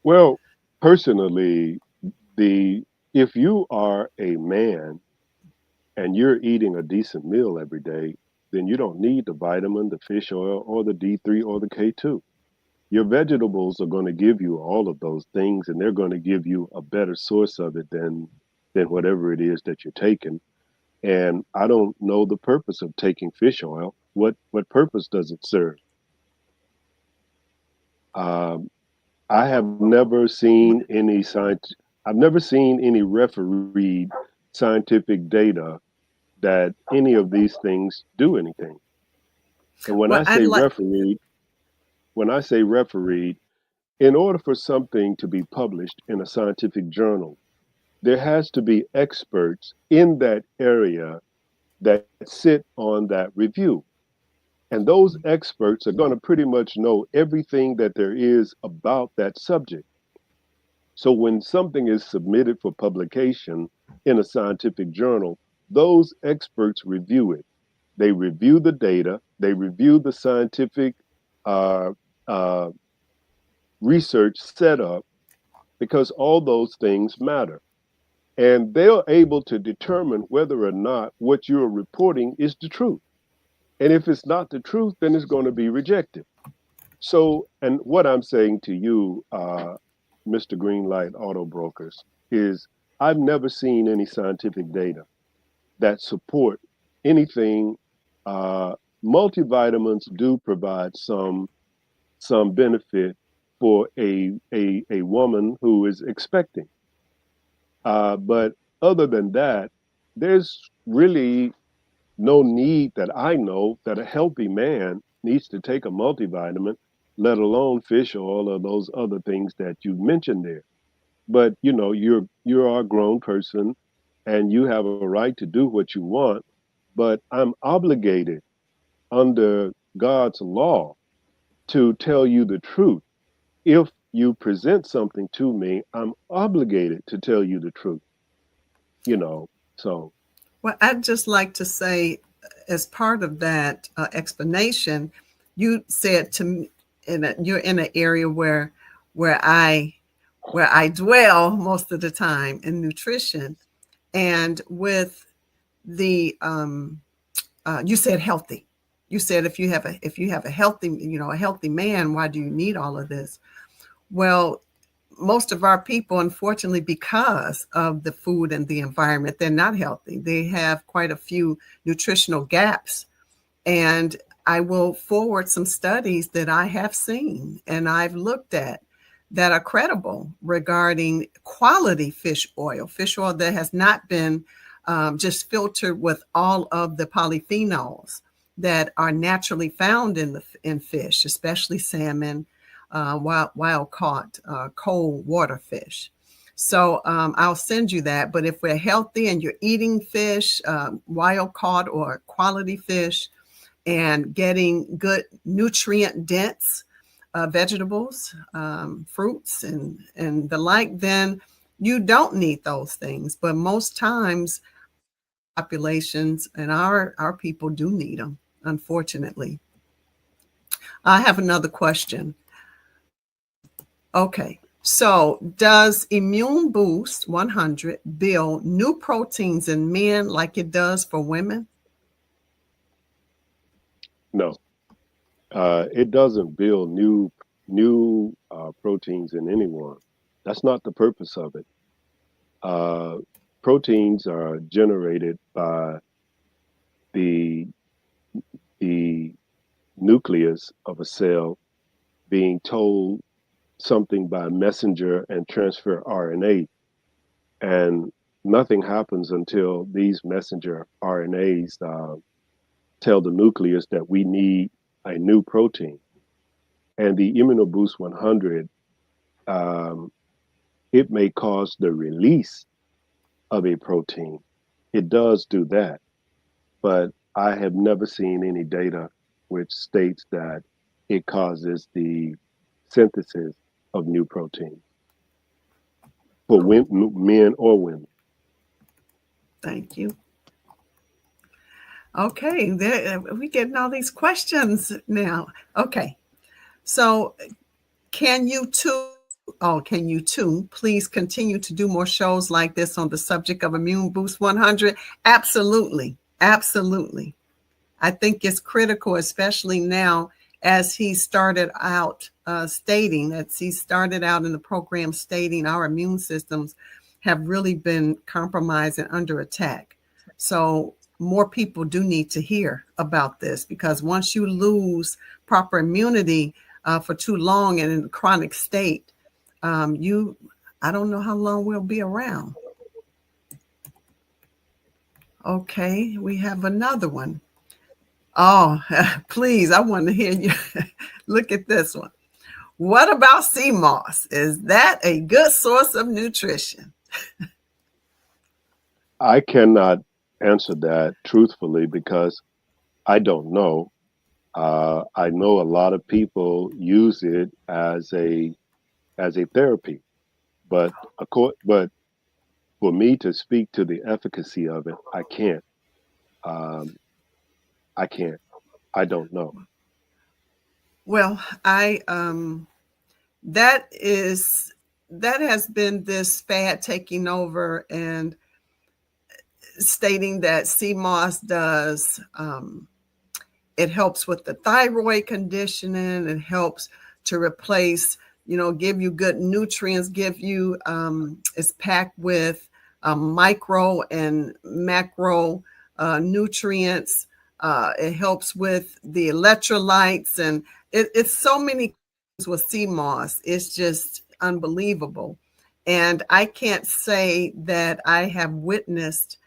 Well, personally, the if you are a man and you're eating a decent meal every day, then you don't need the vitamin, the fish oil, or the D3 or the K2. Your vegetables are going to give you all of those things, and they're going to give you a better source of it than whatever it is that you're taking. And I don't know the purpose of taking fish oil. What purpose does it serve? Um, I have never seen any science. I've never seen any refereed scientific data that any of these things do anything. And Well, I'd like, when I say refereed, in order for something to be published in a scientific journal, there has to be experts in that area that sit on that review. And those experts are going to pretty much know everything that there is about that subject. So when something is submitted for publication in a scientific journal, those experts review it. They review the data, they review the scientific uh, uh, research setup, because all those things matter. And they're able to determine whether or not what you're reporting is the truth. And if it's not the truth, then it's going to be rejected. So, and what I'm saying to you, Mr. Greenlight Auto Brokers, is I've never seen any scientific data that support anything. Uh, Multivitamins do provide some benefit for a woman who is expecting. But other than that, there's really no need that I know that a healthy man needs to take a multivitamin, let alone fish oil or those other things that you mentioned there. But you're a grown person and you have a right to do what you want, but I'm obligated under God's law to tell you the truth. If you present something to me, I'm obligated to tell you the truth, you know. So well, I'd just like to say, as part of that explanation, you said to me, you're in an area where I dwell most of the time in nutrition. And with the you said healthy. You said if you have a healthy, a healthy man, why do you need all of this? Well, most of our people, unfortunately, because of the food and the environment, they're not healthy. They have quite a few nutritional gaps. And I will forward some studies that I have seen and I've looked at that are credible regarding quality fish oil that has not been just filtered with all of the polyphenols that are naturally found in fish, especially salmon, wild caught, cold water fish. So I'll send you that. But if we're healthy and you're eating fish, wild caught or quality fish, and getting good nutrient dense vegetables, fruits, and the like, then you don't need those things. But most times, populations and our people do need them, unfortunately. I have another question. Okay, so does Immune Boost 100 build new proteins in men like it does for women? No, it doesn't build new proteins in anyone. That's not the purpose of it. Uh, Proteins are generated by the the nucleus of a cell being told something by messenger and transfer RNA, and nothing happens until these messenger RNAs tell the nucleus that we need a new protein. And the ImmunoBoost 100, um, it may cause the release of a protein. It does do that, but I have never seen any data which states that it causes the synthesis of new proteins for men or women. Thank you. Okay, we're getting all these questions now. Okay, so can you too please continue to do more shows like this on the subject of Immune Boost 100? Absolutely. Absolutely. I think it's critical, especially now as he started out as he started out in the program stating our immune systems have really been compromised and under attack. So more people do need to hear about this, because once you lose proper immunity for too long and in a chronic state, I don't know how long we'll be around. Okay, we have another one. Oh, please, I want to hear you. Look at this one. What about sea moss? Is that a good source of nutrition? I cannot answer that truthfully because I don't know. I know a lot of people use it as a therapy, but but for me to speak to the efficacy of it, I can't. Um, I can't. I don't know. Well, I that is that has been this fad taking over and stating that sea moss does it helps with the thyroid conditioning. It helps to replace, give you good nutrients, give you, it's packed with micro and macro nutrients. It helps with the electrolytes, and it's so many things with sea moss. It's just unbelievable. And I can't say that I have witnessed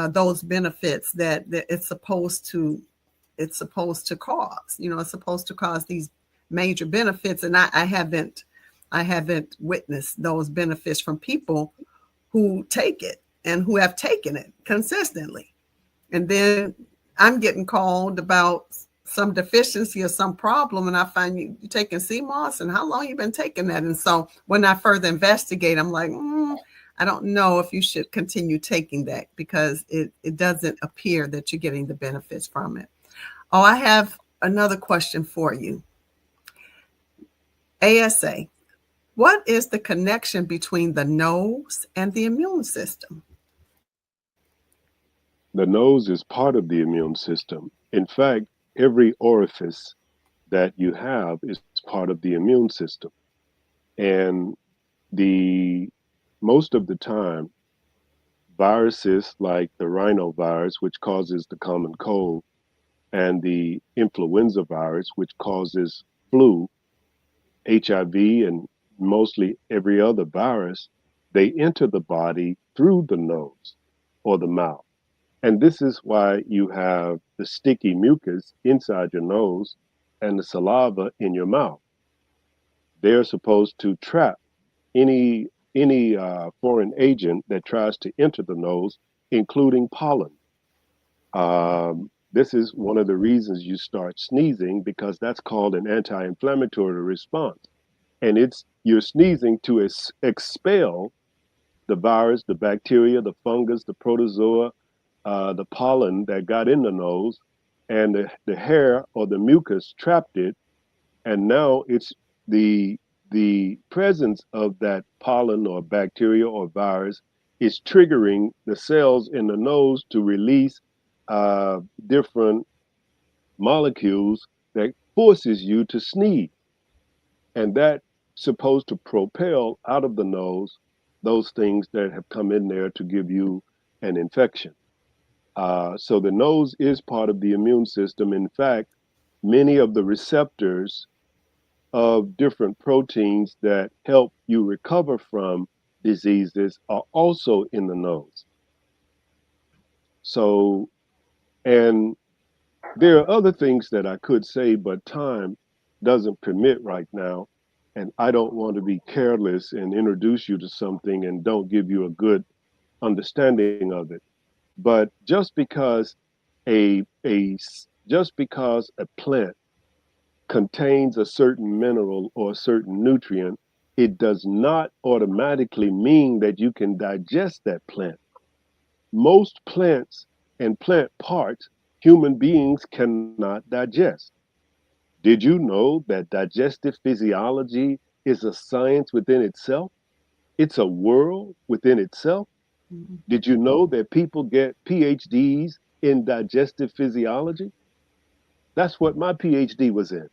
those benefits that it's supposed to cause. It's supposed to cause these major benefits, and I haven't witnessed those benefits from people who take it and who have taken it consistently. And then I'm getting called about some deficiency or some problem, and I find you taking CMOS, and how long you been taking that? And so when I further investigate, I'm like, I don't know if you should continue taking that, because it doesn't appear that you're getting the benefits from it. Oh, I have another question for you. ASA, what is the connection between the nose and the immune system? The nose is part of the immune system. In fact, every orifice that you have is part of the immune system. And the most of the time, viruses like the rhinovirus, which causes the common cold, and the influenza virus, which causes flu, HIV, and mostly every other virus, they enter the body through the nose or the mouth. And this is why you have the sticky mucus inside your nose and the saliva in your mouth. They're supposed to trap any foreign agent that tries to enter the nose, including pollen. This is one of the reasons you start sneezing because that's called an anti-inflammatory response, and it's you're sneezing to expel the virus, the bacteria, the fungus, the protozoa, the pollen that got in the nose, and the hair or the mucus trapped it, and now it's the the presence of that pollen or bacteria or virus is triggering the cells in the nose to release different molecules that forces you to sneeze, and that supposed to propel out of the nose those things that have come in there to give you an infection. So the nose is part of the immune system. In fact, many of the receptors of different proteins that help you recover from diseases are also in the nose. So, and there are other things that I could say, but time doesn't permit right now. And I don't want to be careless and introduce you to something and don't give you a good understanding of it. But just because a plant contains a certain mineral or a certain nutrient, it does not automatically mean that you can digest that plant. Most plants and plant parts human beings cannot digest. Did you know that digestive physiology is a science within itself? It's a world within itself. Mhm. Did you know that people get PhDs in digestive physiology? That's what my PhD was in,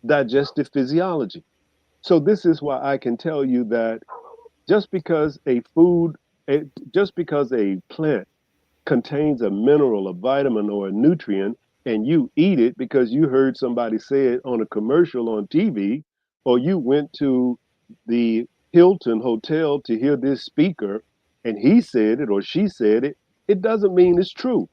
digestive physiology. So this is why I can tell you that just because a food, just because a plant contains a mineral, a vitamin, or a nutrient, and you eat it because you heard somebody say it on a commercial on TV, or you went to the Hilton Hotel to hear this speaker and he said it or she said it, it doesn't mean it's true.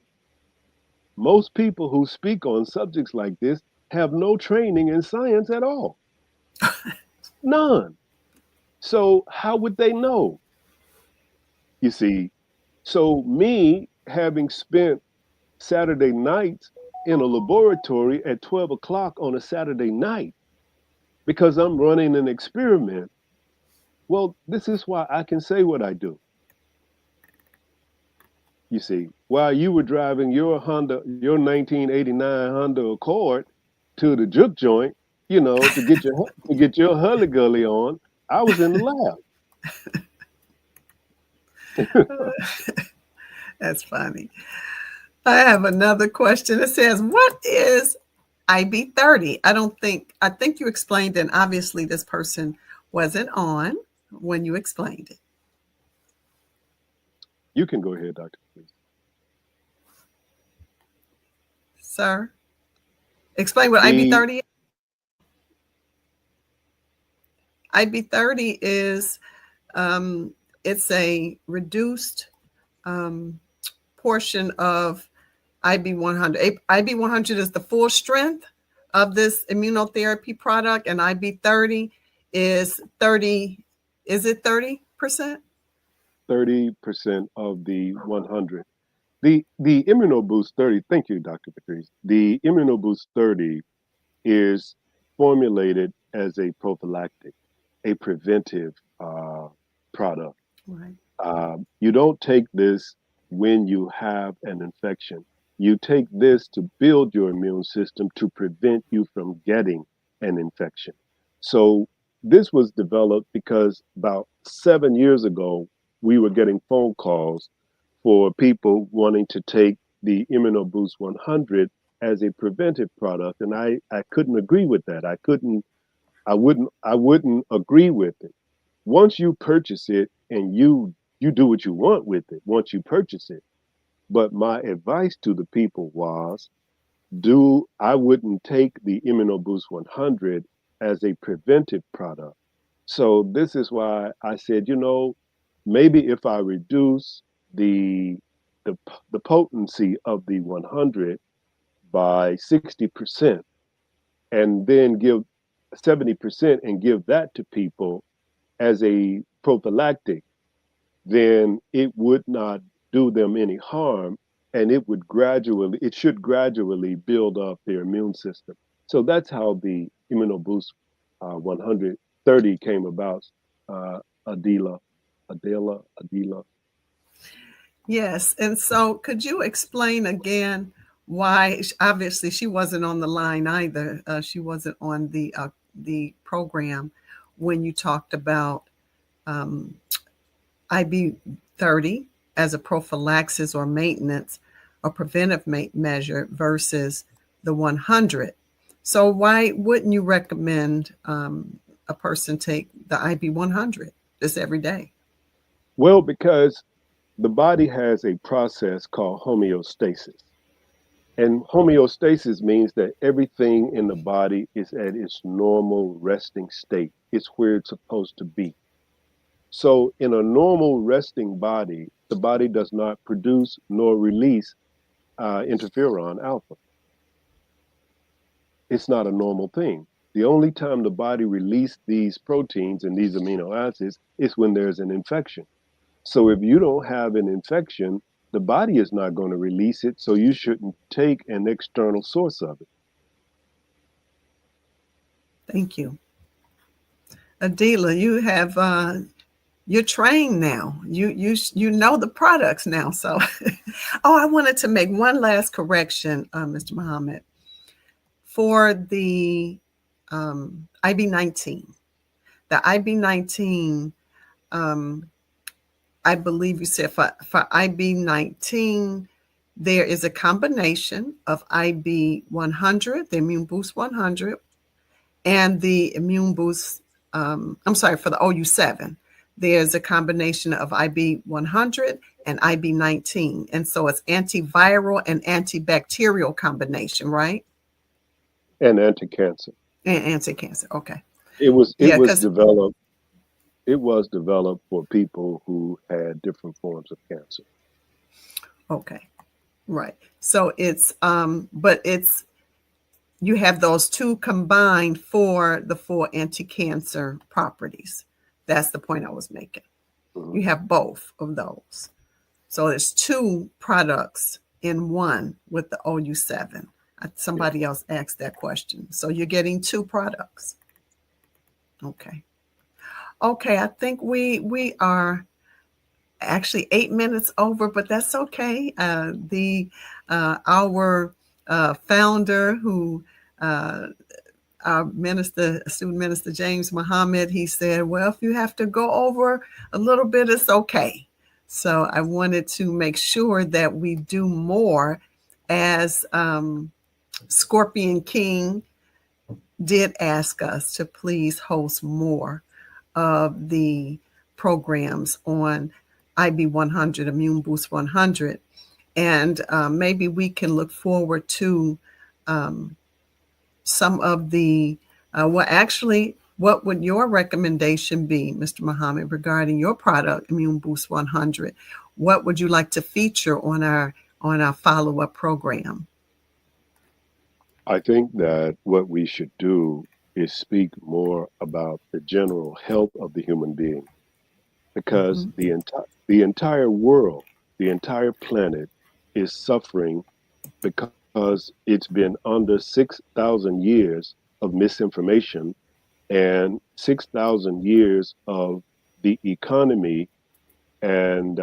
Most people who speak on subjects like this have no training in science at all. None. So how would they know? You see, so me having spent Saturday nights in a laboratory at 12 o'clock on a Saturday night because I'm running an experiment. Well, this is why I can say what I do. You see, while you were driving your 1989 Honda Accord to the juke joint, to get your hully gully on, I was in the lab. That's funny. I have another question. It says, what is IB30? I think you explained, and obviously this person wasn't on when you explained it. You can go ahead, Doctor, please. Sir, explain what The IB30 is. IB30 is it's a reduced um, portion of IB100. IB100 is the full strength of this immunotherapy product, and IB30 is 30. Is it 30%? 30% of the 100. The ImmunoBoost 30, thank you, Dr. Patrice. The ImmunoBoost 30 is formulated as a prophylactic, a preventive product. Right. You don't take this when you have an infection. You take this to build your immune system to prevent you from getting an infection. So this was developed because about 7 years ago, we were getting phone calls for people wanting to take the ImmunoBoost 100 as a preventive product, and I couldn't agree with that. I wouldn't agree with it. Once you purchase it and you do what you want with it once you purchase it. But my advice to the people was do I wouldn't take the ImmunoBoost 100 as a preventive product. So this is why I said, maybe if I reduce the the potency of the 100 by 60% and then give 70% and give that to people as a prophylactic, then it would not do them any harm, and it should gradually build up their immune system. So that's how the ImmunoBoost 130 came about. Adela, Adela. Yes. And so could you explain again why, obviously she wasn't on the line either. She wasn't on the program when you talked about um, IB 30 as a prophylaxis or maintenance or preventive measure versus the 100. So why wouldn't you recommend a person take the IB 100 just every day? Well, because the body has a process called homeostasis. And homeostasis means that everything in the body is at its normal resting state. It's where it's supposed to be. So, in a normal resting body, the body does not produce nor release interferon alpha. It's not a normal thing. The only time the body releases these proteins and these amino acids is when there's an infection. So if you don't have an infection, the body is not going to release it, so you shouldn't take an external source of it. Thank you. Adela, you're trained now. You know the products now. So, oh, I wanted to make one last correction, Mr. Muhammad, for the IB19. The IB19, I believe you said for IB19, there is a combination of IB100, the Immune Boost 100, and the Immune Boost, I'm sorry, for the OU7. There's a combination of IB100 and IB19. And so it's antiviral and antibacterial combination, right? And anti-cancer. And anti-cancer. Okay. It was it Yeah, was because, developed it was developed for people who had different forms of cancer. okay. Right. So but you have those two combined for the four anti-cancer properties. That's the point I was making. Mhm. You have both of those. So there's two products in one with the OU7. Yeah. Somebody else asked that question. So you're getting two products. Okay. Okay, I think we are actually 8 minutes over, but that's okay. The our founder, who our student minister James Muhammad, he said, "Well, if you have to go over a little bit, it's okay." So I wanted to make sure that we do more, as Scorpion King did ask us to please host more of the programs on IB 100, Immune Boost 100. And maybe we can look forward to some of the, what would your recommendation be, Mr. Muhammad, regarding your product, Immune Boost 100? What would you like to feature on our follow-up program? I think that what we should do is speak more about the general health of the human being, because Mm-hmm. the entire world, the entire planet is suffering because it's been under 6,000 years of misinformation and 6,000 years of the economy and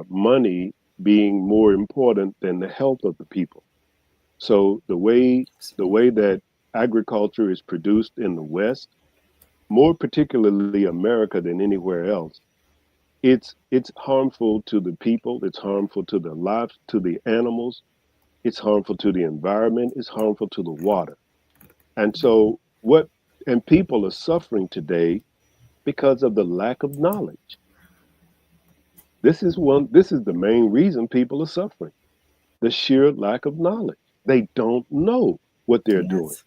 money being more important than the health of the people. So the way that agriculture is produced in the West, more particularly America than anywhere else, It's harmful to the people, it's harmful to the lives, to the animals, it's harmful to the environment, it's harmful to the water. And so what and people are suffering today because of the lack of knowledge. This is the main reason people are suffering. The sheer lack of knowledge. They don't know what they're doing. Yes.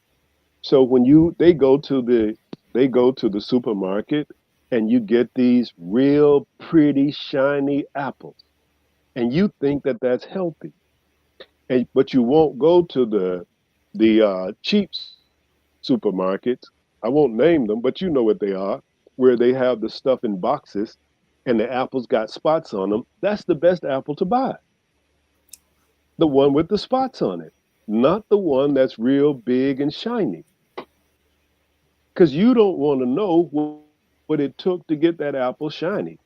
So when you they go to the supermarket and you get these real pretty shiny apples and you think that that's healthy. And but you won't go to the cheap supermarkets. I won't name them, but you know what they are, where they have the stuff in boxes and the apples got spots on them. That's the best apple to buy. The one with the spots on it, not the one that's real big and shiny. Because you don't want to know what it took to get that apple shiny.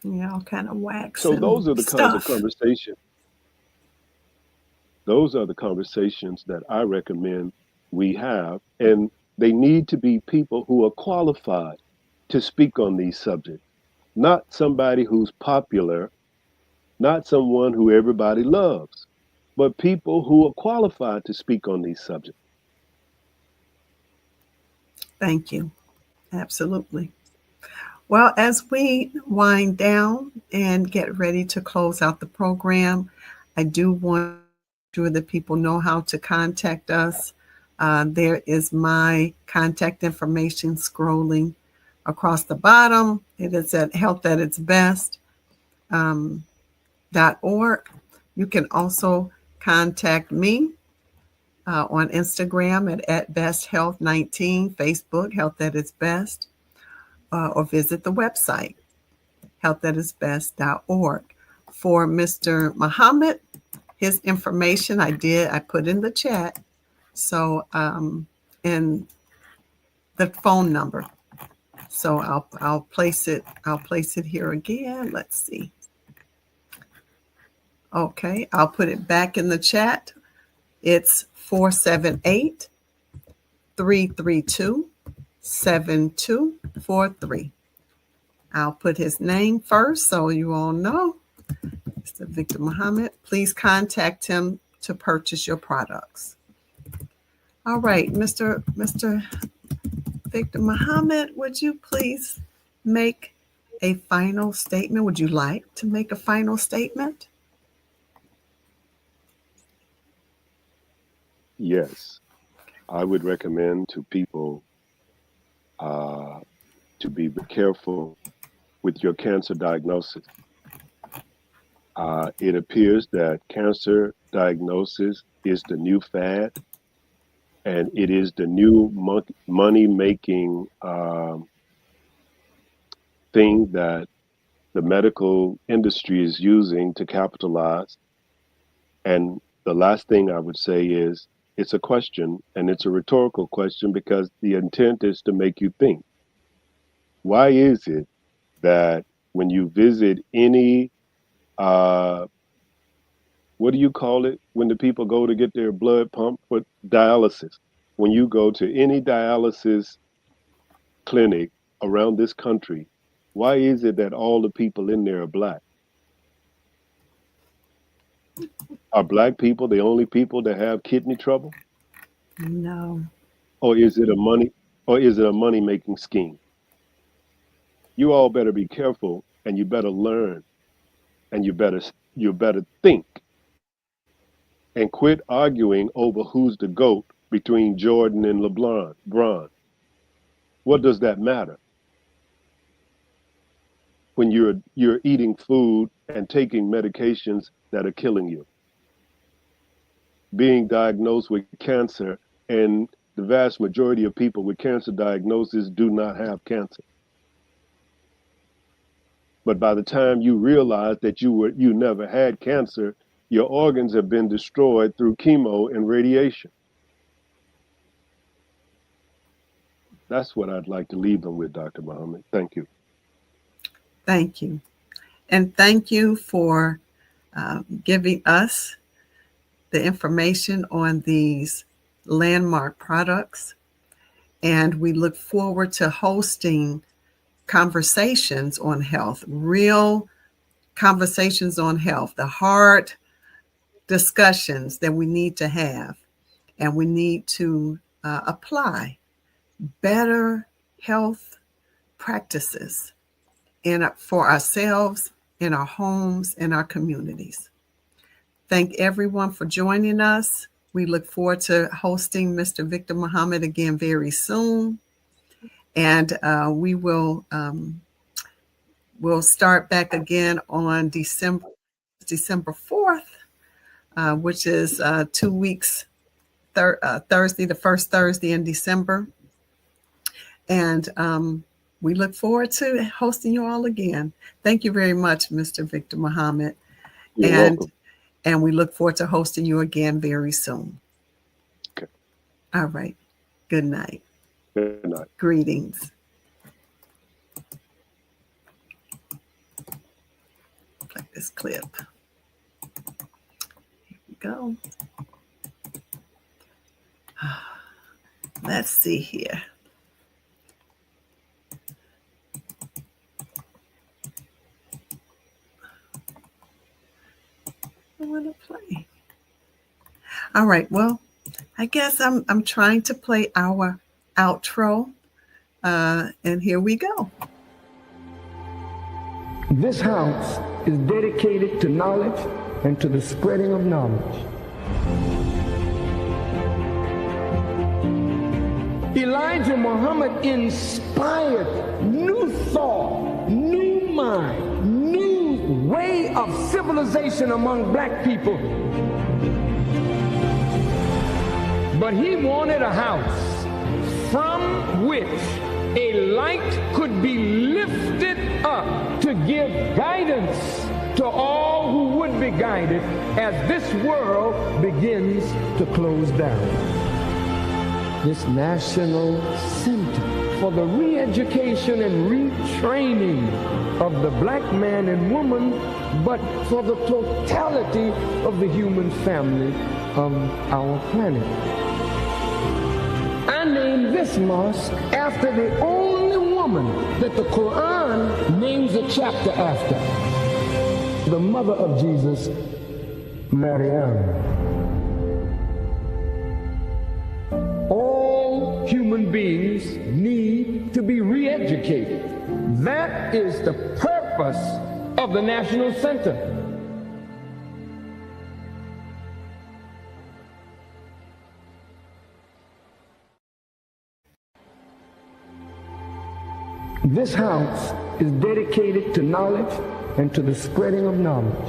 All kind of So wax those and are the kinds of stuff. conversations. Those are the conversations that I recommend we have, and they need to be people who are qualified to speak on these subjects, not somebody who's popular, not someone who everybody loves, but people who are qualified to speak on these subjects. Thank you. Absolutely. Well, as we wind down and get ready to close out the program, I do want to make sure that people know how to contact us. There is my contact information scrolling across the bottom. It is at health at its best .org. You can also contact me on Instagram at besthealth19, Facebook, Health at its best, or visit the website, healthathisbest.org. For Mr. Muhammad, his information I put in the chat. So, and the phone number. So I'll place it here again. Let's see. Okay, I'll put it back in the chat. It's 478 332 7243. I'll put his name first so you all know. Mr. Victor Muhammad. Please contact him to purchase your products. All right, Mr. Victor Muhammad, would you please make a final statement? Would you like to make a final statement? Yes, I would recommend to people uh, to be careful with your cancer diagnosis. It appears that cancer diagnosis is the new fad, and it is the new money making thing that the medical industry is using to capitalize. And the last thing I would say is it's a question, and it's a rhetorical question because the intent is to make you think. Why is it that when you visit any, uh, what do you call it? When the people go to get their blood pumped for dialysis, when you go to any dialysis clinic around this country, why is it that all the people in there are black? Are black people the only people that have kidney trouble? No. Or is it a money making scheme? You all better be careful and you better learn and you better think and quit arguing over who's the GOAT between Jordan and LeBron. Bron. What does that matter when you're eating food and taking medications that are killing you, being diagnosed with cancer, and the vast majority of people with cancer diagnosis do not have cancer. But by the time you realize that you never had cancer, your organs have been destroyed through chemo and radiation. That's what I'd like to leave them with, Dr. Muhammad. Thank you. Thank you. And thank you for giving us the information on these landmark products. And we look forward to hosting conversations on health, real conversations on health, the hard discussions that we need to have, and we need to apply better health practices for ourselves, in our homes, in our communities. Thank everyone for joining us. We look forward to hosting Mr. Victor Muhammad again very soon. And we will we'll start back again on December 4th, which is 2 weeks, Thursday, the first Thursday in December. And we look forward to hosting you all again. Thank you very much, Mr. Victor Muhammad. You're welcome. And we look forward to hosting you again very soon. Okay. All right. Good night. Good night. Greetings. Play this clip. Here we go. Let's see here. I want to play. All right. Well, I guess I'm trying to play our outro, and here we go. This house is dedicated to knowledge and to the spreading of knowledge. Elijah Muhammad inspired new thought, new mind, new way of civilization among black people. But he wanted a house from which a light could be lifted up to give guidance to all who would be guided as this world begins to close down. This National Center for the re-education and retraining of the black man and woman, but for the totality of the human family of our planet. I named this mosque after the only woman that the Quran names a chapter after, the mother of Jesus, Maryam. All human beings need to be re-educated. That is the purpose of the National Center. This house is dedicated to knowledge and to the spreading of knowledge.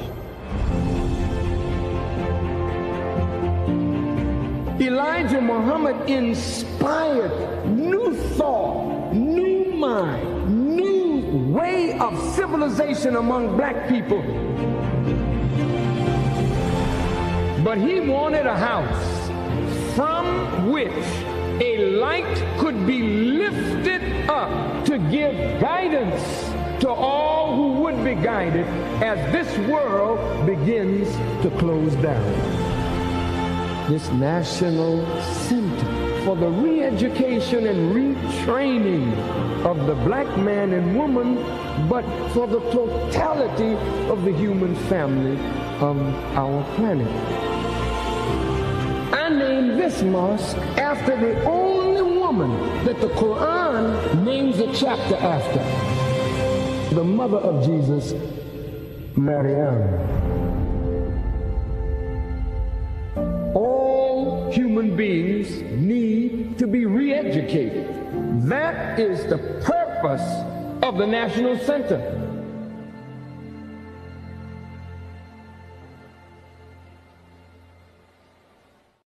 Elijah Muhammad inspired new thought, new mind, new way of civilization among black people. But he wanted a house from which a light could be lifted up to give guidance to all who would be guided as this world begins to close down. This National Center for the re-education and retraining of the black man and woman, but for the totality of the human family of our planet. I named this mosque after the only woman that the Quran names a chapter after, the mother of Jesus, Maryam. All human beings need to be re-educated. That is the purpose of the National Center.